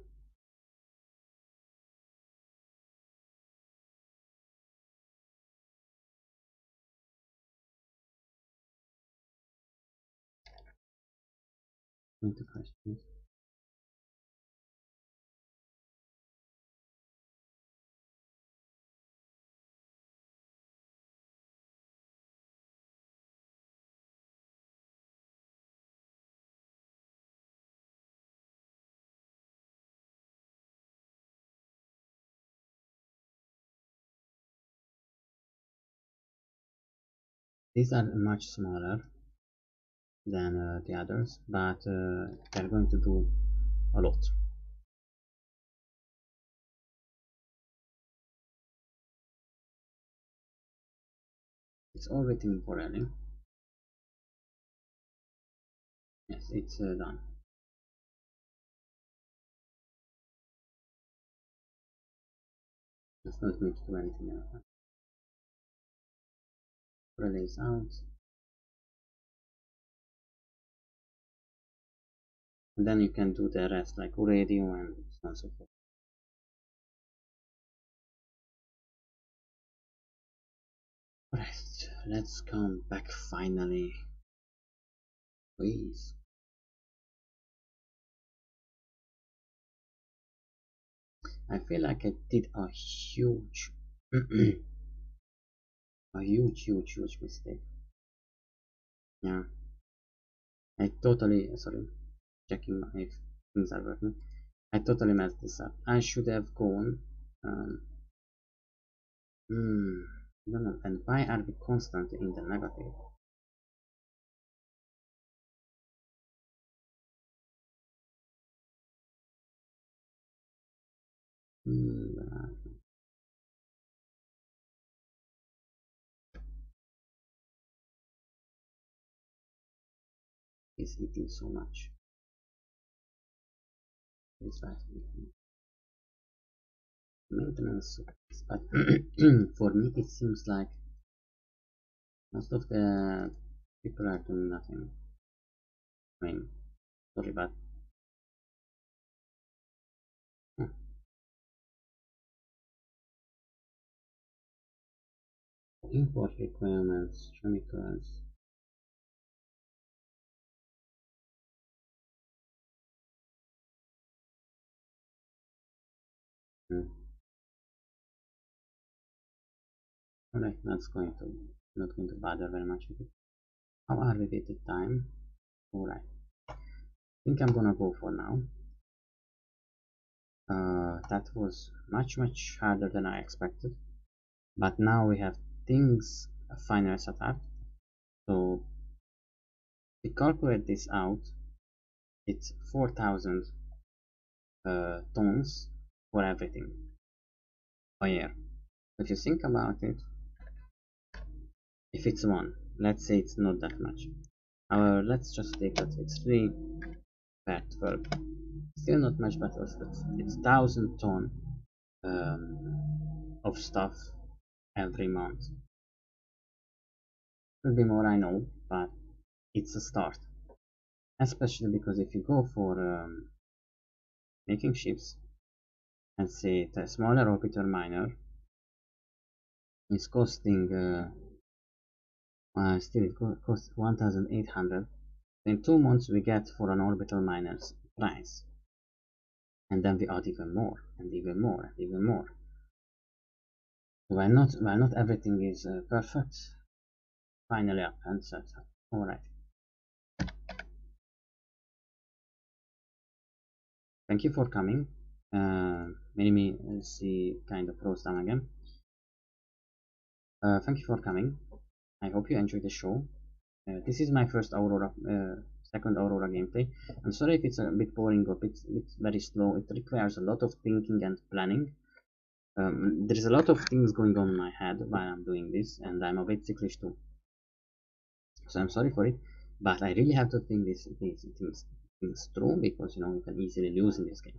Into questions. These are much smaller than the others, but they're going to do a lot. It's all written for Ellie. Yes, it's done. It's not going to do anything else. Relays out. And then you can do the rest like radio and so on and so forth. Right, let's come back finally. Please. I feel like I did a huge a huge mistake. Yeah. I totally sorry, checking if things are working. I totally messed this up. I should have gone I don't know, and why are we constantly in the negative? Is eating so much. It's right. Maintenance, but for me it seems like most of the people are doing nothing. I mean, sorry, but huh, import requirements, chemicals. Hmm. Alright, not going to bother very much with it. How are we with the time? Alright, I think I'm gonna go for now. That was much harder than I expected, but now we have things finally set up. So we calculate this out. It's 4,000 tons for everything a year. If you think about it, if it's one, let's say it's not that much. Let's just take that it's 3 per 12. Still not much, but it's 1,000 ton of stuff every month. Could be more, I know, but it's a start. Especially because if you go for making ships and say the smaller orbiter miner, It's costing still it costs 1,800. In 2 months we get for an orbital miner's price, and then we add even more and even more and even more. While not everything is perfect, finally up and set up. Alright. Thank you for coming. Made me see kind of froze down again. Thank you for coming. I hope you enjoyed the show. This is my first Aurora, second Aurora gameplay. I'm sorry if it's a bit boring or it's very slow. It requires a lot of thinking and planning. There's a lot of things going on in my head while I'm doing this, and I'm a bit ticklish too. So I'm sorry for it, but I really have to think these things through, because you can easily lose in this game.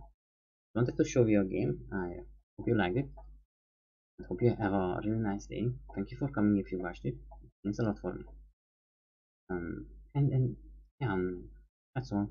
I wanted to show you a game. I hope you liked it. I hope you have a really nice day. Thank you for coming if you watched it. It means a lot for me. And yeah, that's all.